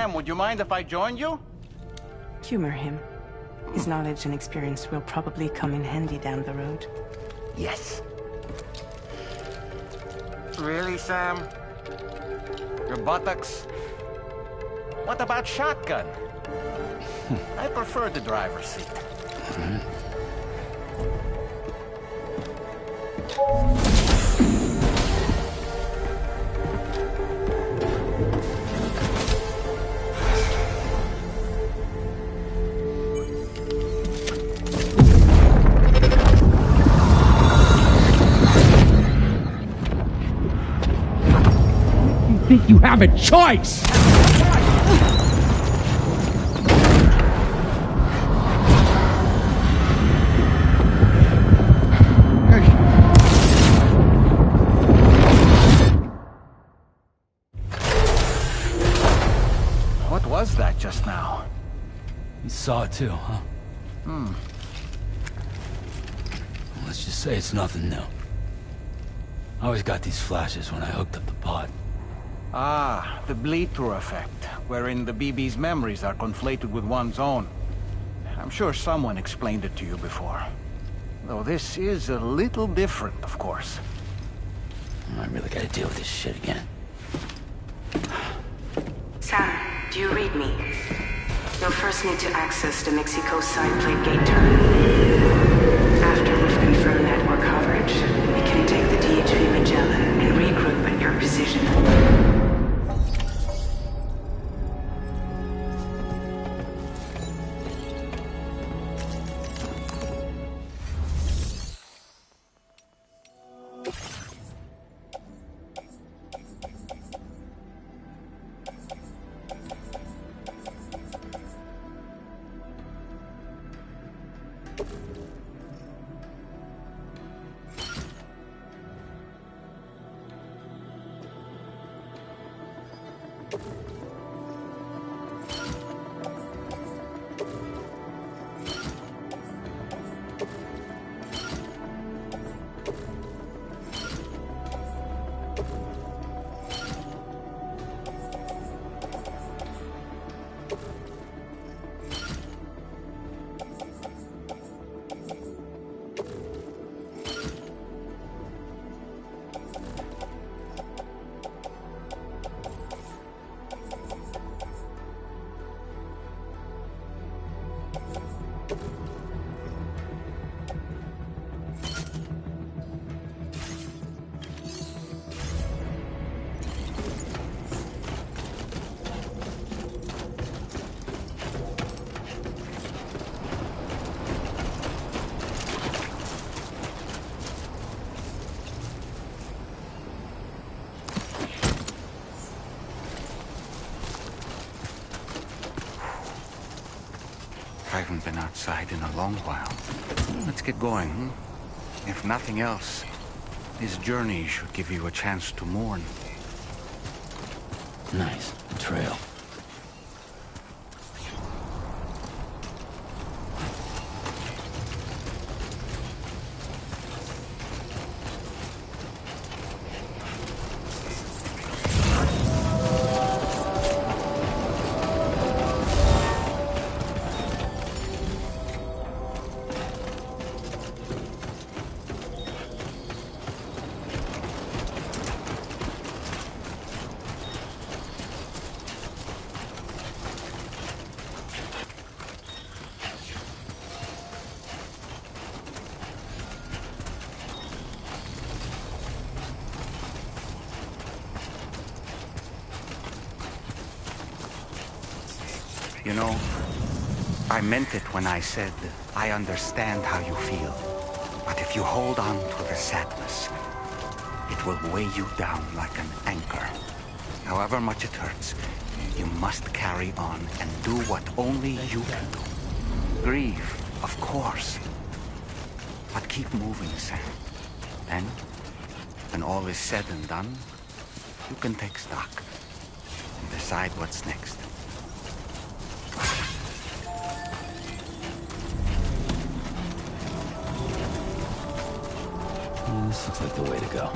Sam, would you mind if I joined you? Humor him. His knowledge and experience will probably come in handy down the road. Yes. Really, Sam? Your buttocks? What about shotgun? I prefer the driver's seat. Think you have a choice? What was that just now? You saw it too, huh? Let's just say it's nothing new. I always got these flashes when I hooked up the pod. Ah, the bleed-through effect, wherein the BB's memories are conflated with one's own. I'm sure someone explained it to you before. Though this is a little different, of course. I really gotta deal with this shit again. Sam, do you read me? You'll first need to access the Mexico side plate gate terminal. After we've confirmed network coverage, we can take the DHV Magellan and regroup at your position. I haven't been outside in a long while. Let's get going, hmm? If nothing else, this journey should give you a chance to mourn. Nice. Trail. You know, I meant it when I said, I understand how you feel. But if you hold on to the sadness, it will weigh you down like an anchor. However much it hurts, you must carry on and do what only you can do. Grieve, of course. But keep moving, Sam. Then, when all is said and done, you can take stock and decide what's next. This looks like the way to go.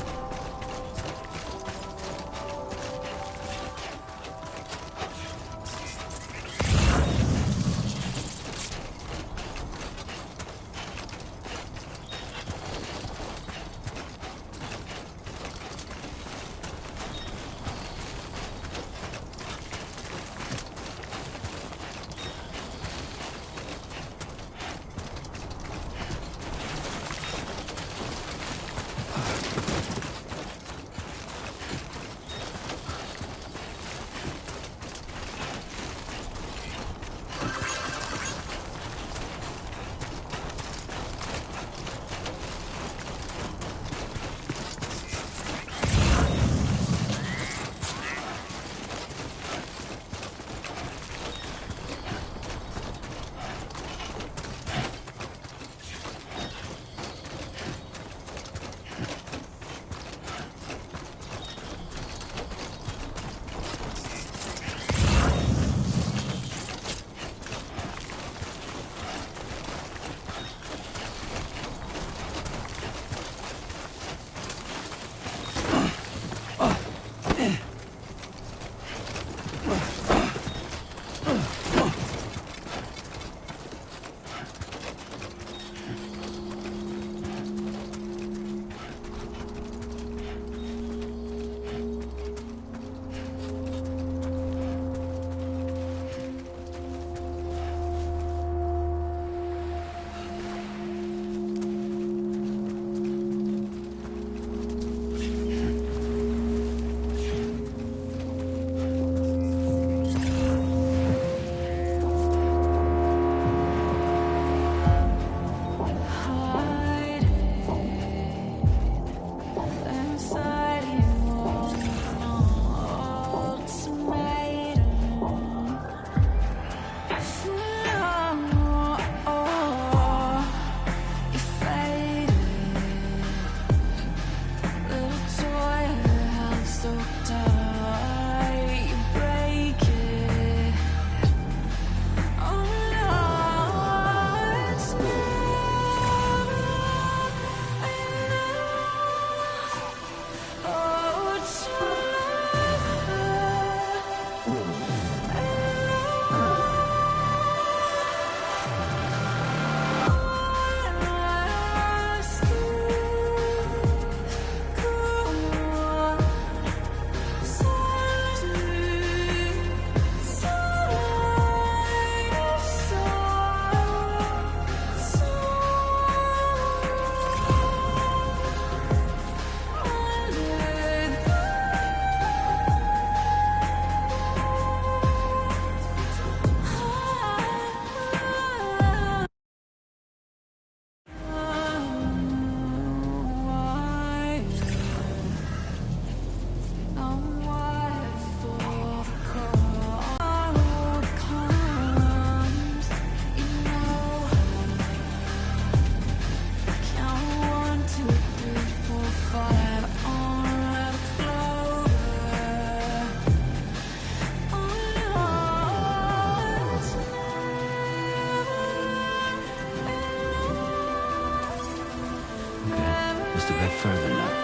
just a bit further now.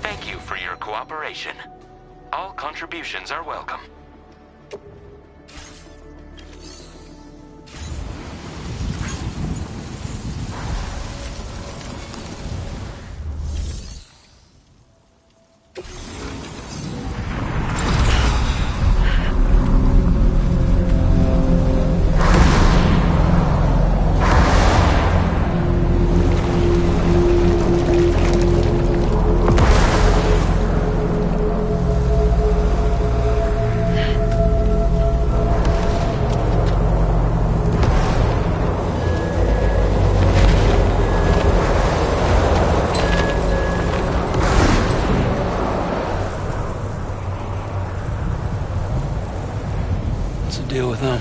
Thank you for your cooperation. All contributions are welcome. Deal with them.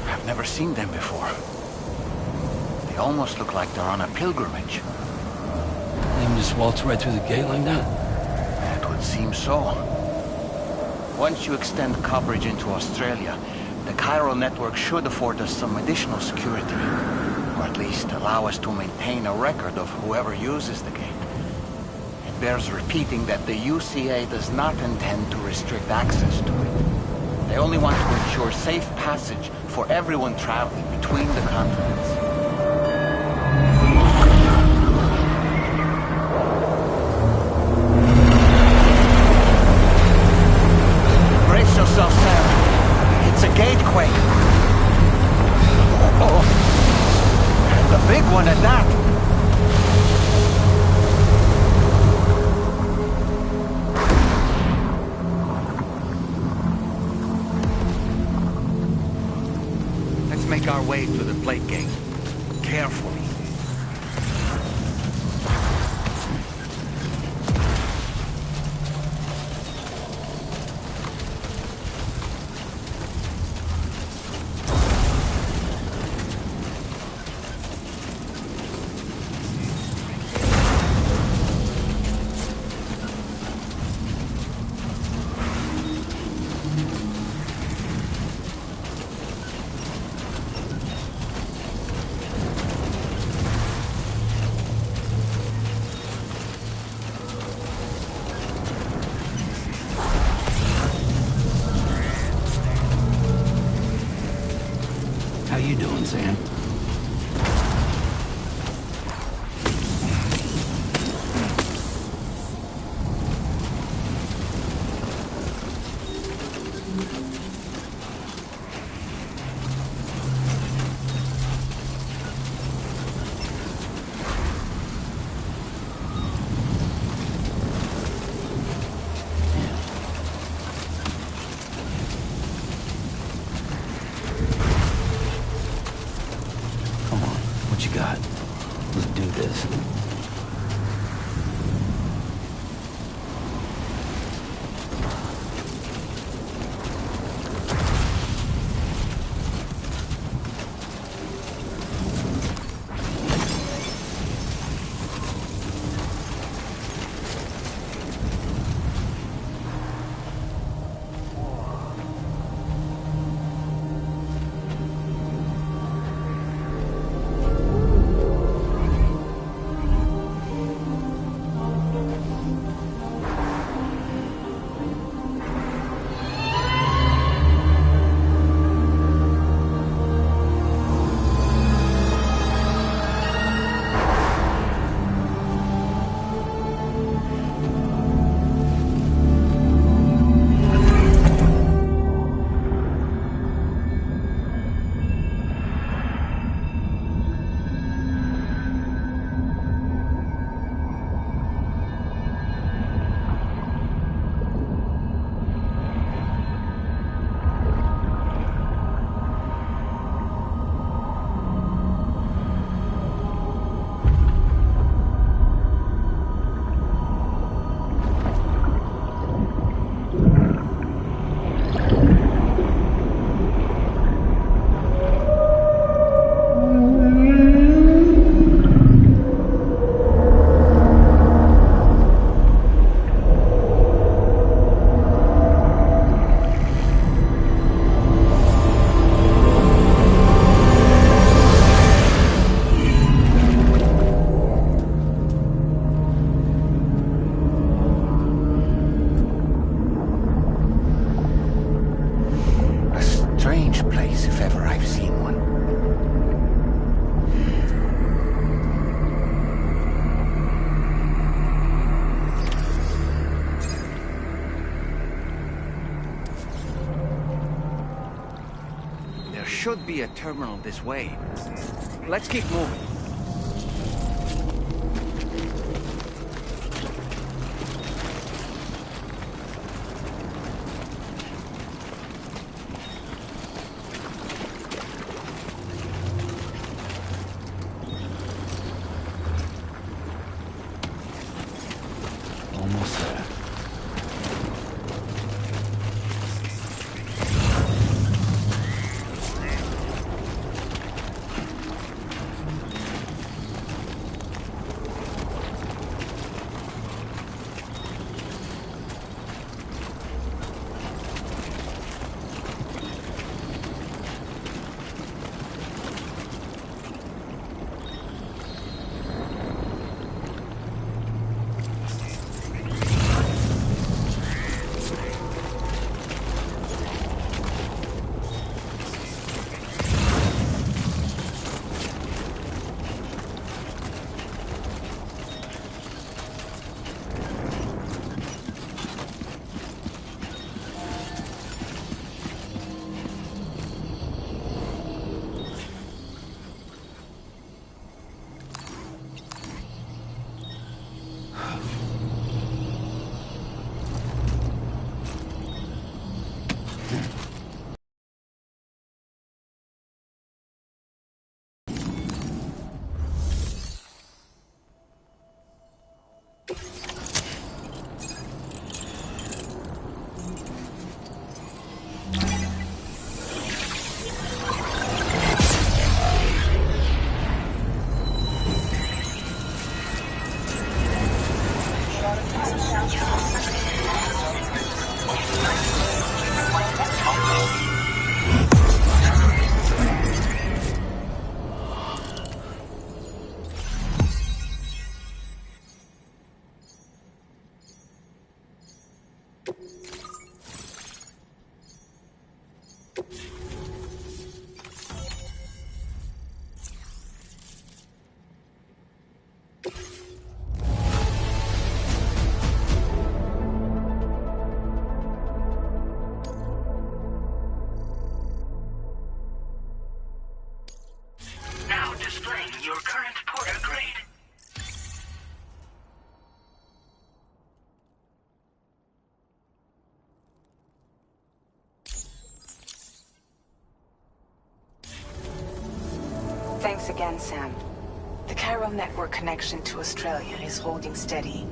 I've never seen them before. They almost look like they're on a pilgrimage. They can just waltz right through the gate like that? It would seem so. Once you extend coverage into Australia, the chiral network should afford us some additional security. Or at least allow us to maintain a record of whoever uses the gate. It bears repeating that the UCA does not intend to restrict access to it. They only want to ensure safe passage for everyone traveling between the continents. Brace yourself, Sam. It's a gatequake. Oh, and a big one at that. Make our way to the plate gate. Carefully. How you doing, Sam? place if ever I've seen one. There should be a terminal this way. Let's keep moving. Almost there. Now displaying your current porter grade. Thanks again, Sam. The chiral network connection to Australia is holding steady.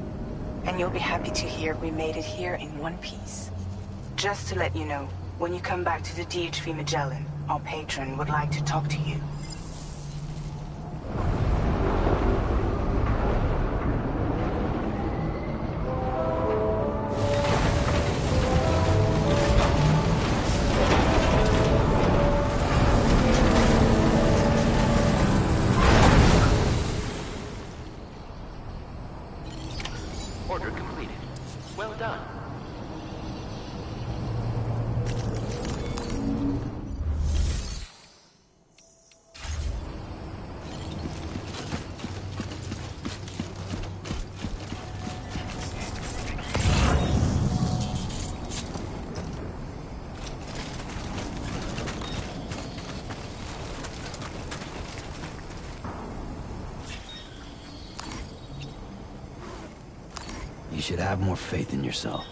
And you'll be happy to hear we made it here in one piece. Just to let you know, when you come back to the DHV Magellan, our patron would like to talk to you. Order completed. Well done. You should have more faith in yourself.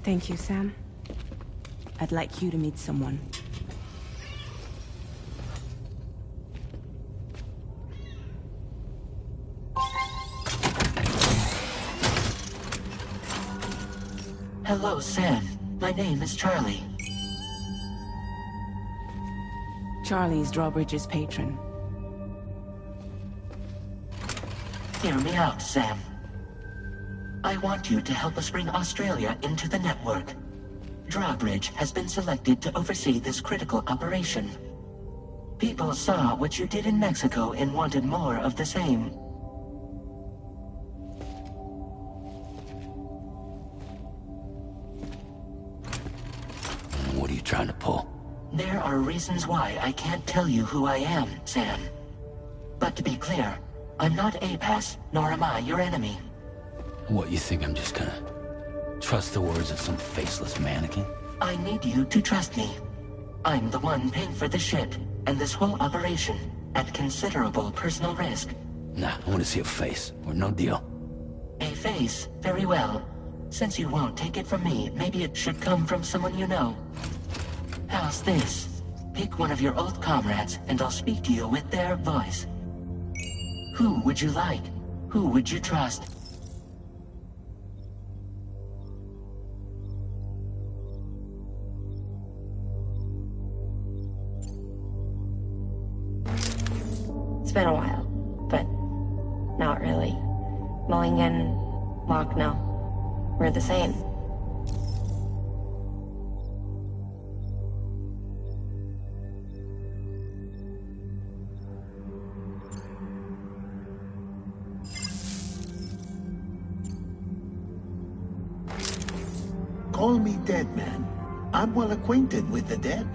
Thank you, Sam. I'd like you to meet someone. Hello, Sam. My name is Charlie. Charlie's Drawbridge's patron. Hear me out, Sam. I want you to help us bring Australia into the network. Drawbridge has been selected to oversee this critical operation. People saw what you did in Mexico and wanted more of the same. What are you trying to pull? There are reasons why I can't tell you who I am, Sam. But to be clear, I'm not APAS, nor am I your enemy. What, you think I'm just gonna trust the words of some faceless mannequin? I need you to trust me. I'm the one paying for the ship, and this whole operation, at considerable personal risk. Nah, I want to see a face, or no deal. A face? Very well. Since you won't take it from me, maybe it should come from someone you know. How's this? Pick one of your old comrades, and I'll speak to you with their voice. Who would you like? Who would you trust? It's been a while, but not really. Mulligan, Locke, no. We're the same. Call me dead man. I'm well acquainted with the dead.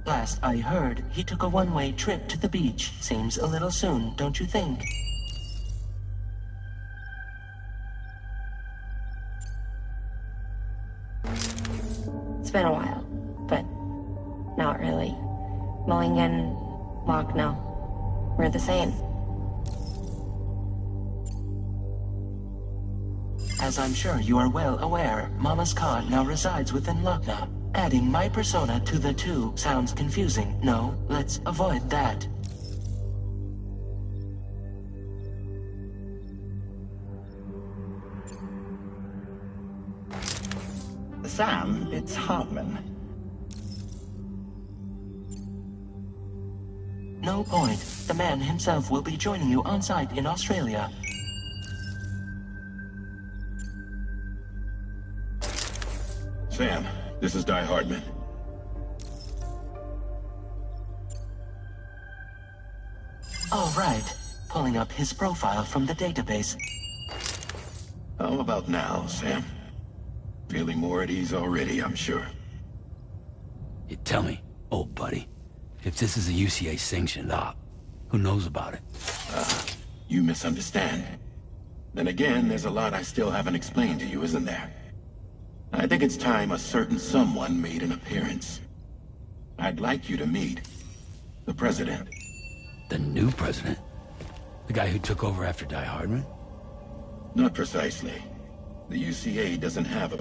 Last I heard, he took a one-way trip to the beach. Seems a little soon, don't you think? It's been a while, but not really. Mulligan, Locke, no. We're the same. As I'm sure you are well aware, Mama's Khan now resides within Lucknow. Adding my persona to the two sounds confusing. No, let's avoid that. Sam, it's Hartman. No point. The man himself will be joining you on site in Australia. Sam, this is Di Hardman. All right. Pulling up his profile from the database. How about now, Sam? Feeling more at ease already, I'm sure. You tell me, old buddy, if this is a UCA-sanctioned op, who knows about it? You misunderstand. Then again, there's a lot I still haven't explained to you, isn't there? I think it's time a certain someone made an appearance. I'd like you to meet the President. The new president? The guy who took over after Die Hardman? Not precisely. The UCA doesn't have a...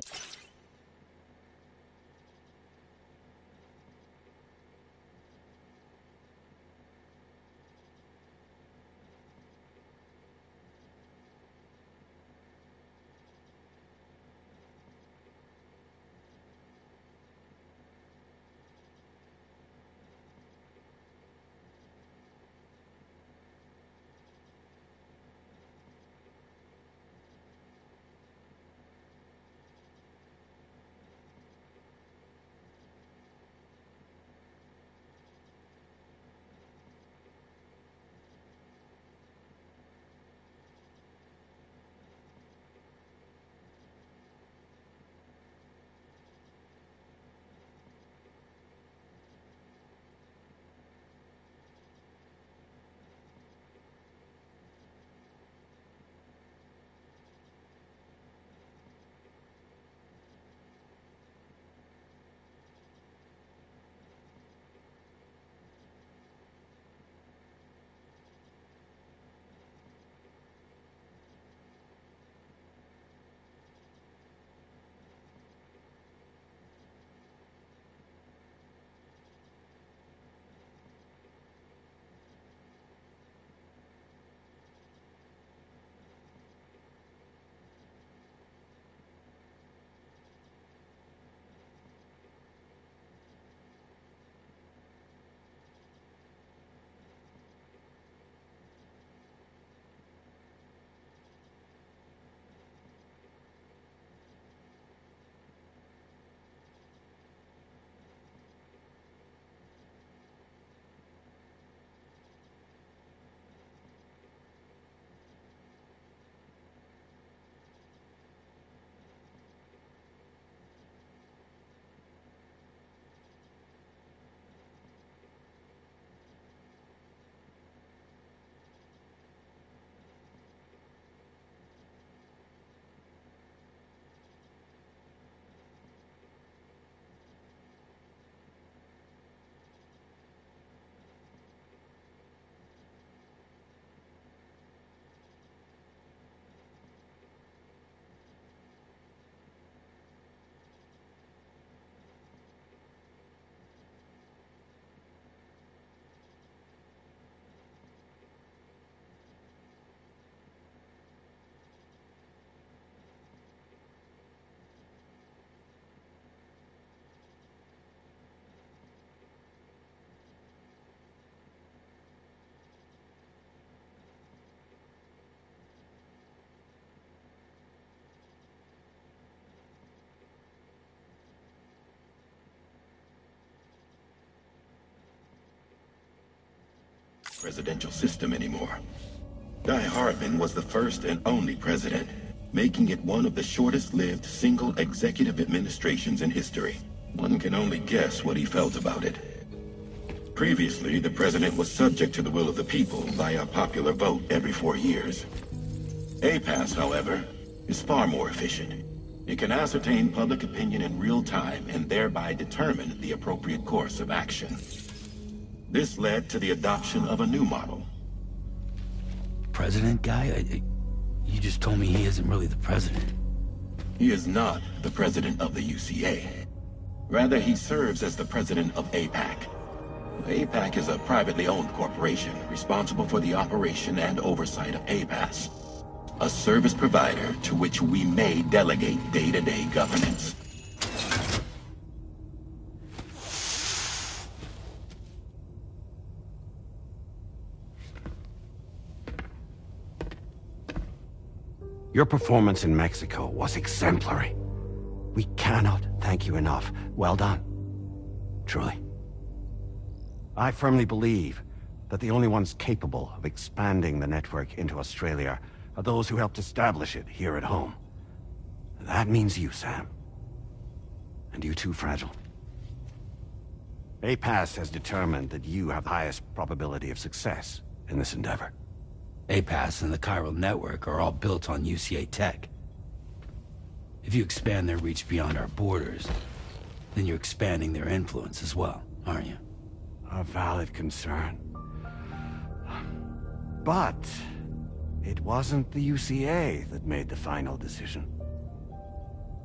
presidential system anymore. Die Hardman was the first and only president, making it one of the shortest-lived single executive administrations in history. One can only guess what he felt about it. Previously, the president was subject to the will of the people via popular vote every 4 years. APAS, however, is far more efficient. It can ascertain public opinion in real time and thereby determine the appropriate course of action. This led to the adoption of a new model. President guy? You just told me he isn't really the president. He is not the president of the UCA. Rather, he serves as the president of APAC. APAC is a privately owned corporation responsible for the operation and oversight of APAS, a service provider to which we may delegate day-to-day governance. Your performance in Mexico was exemplary. We cannot thank you enough. Well done. Truly. I firmly believe that the only ones capable of expanding the network into Australia are those who helped establish it here at home. That means you, Sam. And you too, Fragile. APAS has determined that you have the highest probability of success in this endeavor. APAS and the chiral network are all built on UCA tech. If you expand their reach beyond our borders, then you're expanding their influence as well, aren't you? A valid concern. But it wasn't the UCA that made the final decision.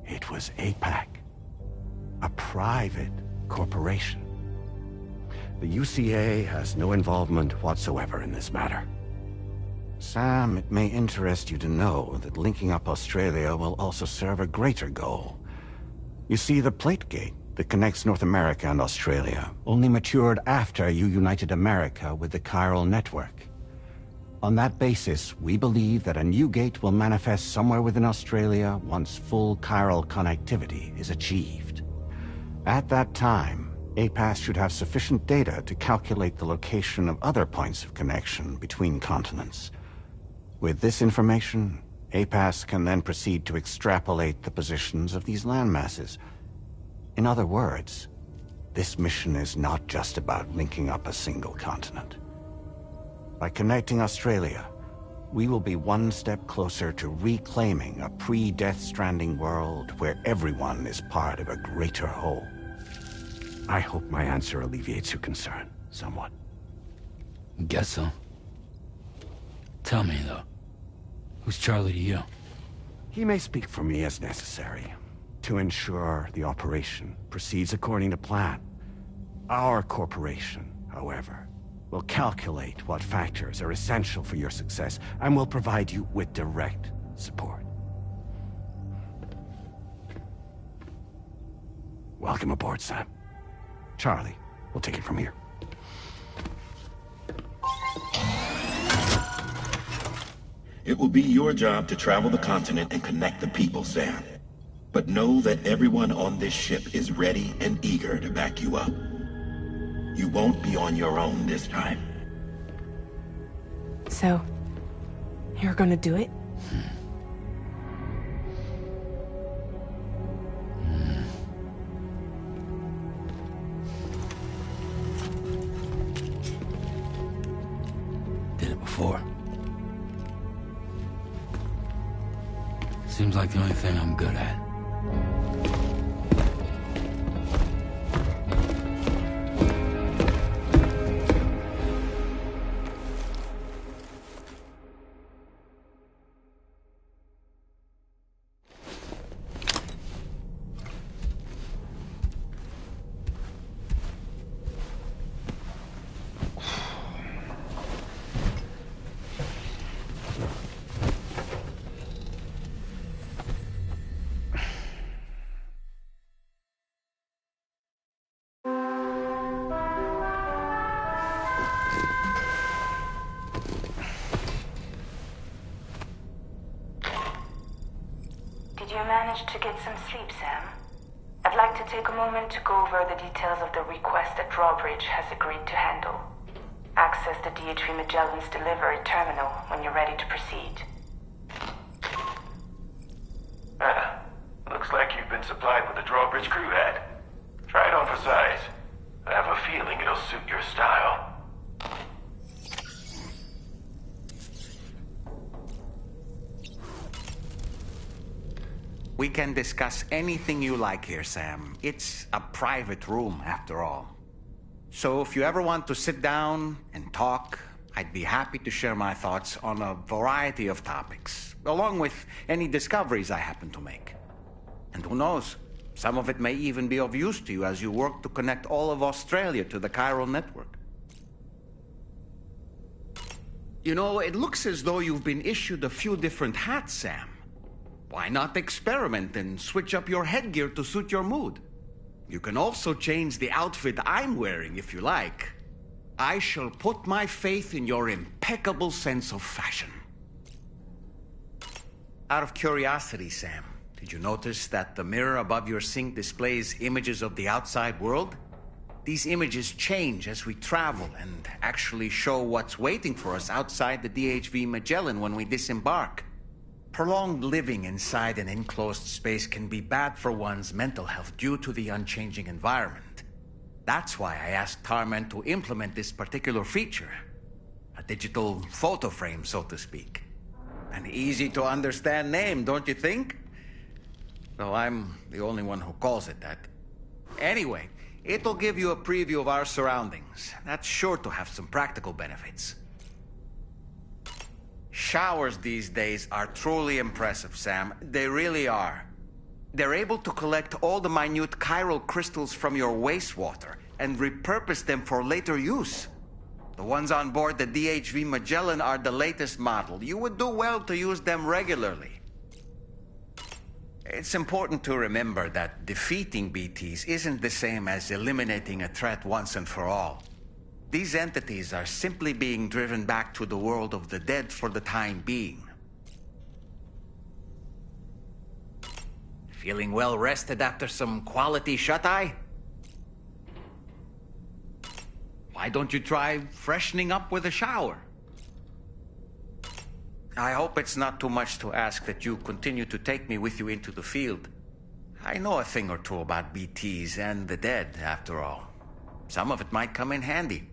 It was APAC, a private corporation. The UCA has no involvement whatsoever in this matter. Sam, it may interest you to know that linking up Australia will also serve a greater goal. You see, the plate gate that connects North America and Australia only matured after you united America with the chiral network. On that basis, we believe that a new gate will manifest somewhere within Australia once full chiral connectivity is achieved. At that time, APAS should have sufficient data to calculate the location of other points of connection between continents. With this information, APAS can then proceed to extrapolate the positions of these landmasses. In other words, this mission is not just about linking up a single continent. By connecting Australia, we will be one step closer to reclaiming a pre-Death Stranding world where everyone is part of a greater whole. I hope my answer alleviates your concern somewhat. Guess so. Tell me, though, who's Charlie to you? He may speak for me as necessary to ensure the operation proceeds according to plan. Our corporation, however, will calculate what factors are essential for your success and will provide you with direct support. Welcome aboard, Sam. Charlie, we'll take it from here. It will be your job to travel the continent and connect the people, Sam. But know that everyone on this ship is ready and eager to back you up. You won't be on your own this time. So, you're gonna do it? Did it before. Seems like the only thing I'm good at. Did you manage to get some sleep, Sam? I'd like to take a moment to go over the details of the request that Drawbridge has agreed to handle. access the DHV Magellan's delivery terminal when you're ready to proceed. Looks like you've been supplied with a drawbridge crew head. Try it on for size. I have a feeling it'll suit your style. We can discuss anything you like here, Sam. It's a private room, after all. So if you ever want to sit down and talk, I'd be happy to share my thoughts on a variety of topics, along with any discoveries I happen to make. And who knows, some of it may even be of use to you as you work to connect all of Australia to the chiral network. You know, it looks as though you've been issued a few different hats, Sam. Why not experiment and switch up your headgear to suit your mood? You can also change the outfit I'm wearing if you like. I shall put my faith in your impeccable sense of fashion. Out of curiosity, Sam, did you notice that the mirror above your sink displays images of the outside world? These images change as we travel and actually show what's waiting for us outside the DHV Magellan when we disembark. Prolonged living inside an enclosed space can be bad for one's mental health due to the unchanging environment. That's why I asked Tarman to implement this particular feature. A digital photo frame, so to speak. An easy-to-understand name, don't you think? Though I'm the only one who calls it that. Anyway, it'll give you a preview of our surroundings. That's sure to have some practical benefits. Showers these days are truly impressive, Sam. They really are. They're able to collect all the minute chiral crystals from your wastewater and repurpose them for later use. The ones on board the DHV Magellan are the latest model. You would do well to use them regularly. It's important to remember that defeating BTs isn't the same as eliminating a threat once and for all. These entities are simply being driven back to the world of the dead for the time being. Feeling well rested after some quality shut-eye? Why don't you try freshening up with a shower? I hope it's not too much to ask that you continue to take me with you into the field. I know a thing or two about BTs and the dead, after all. Some of it might come in handy.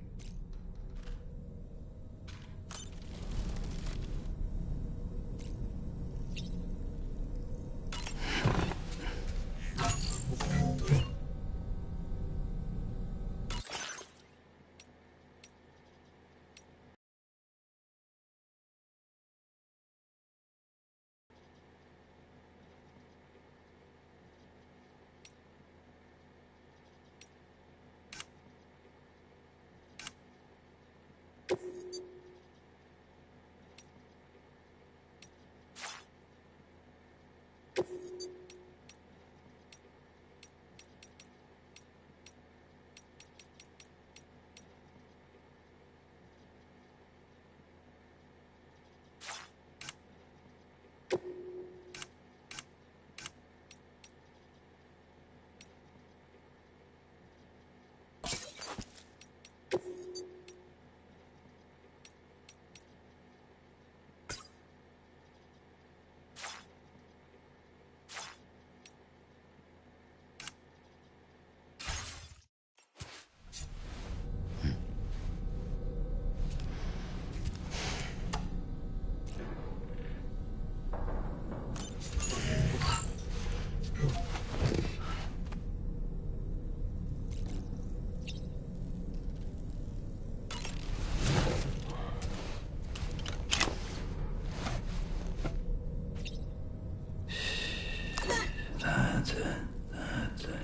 That's it.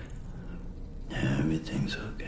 Everything's okay.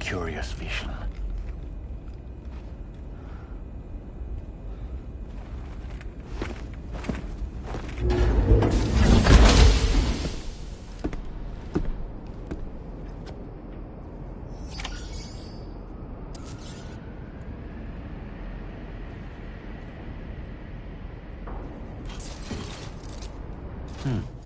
curious vision. Hmm.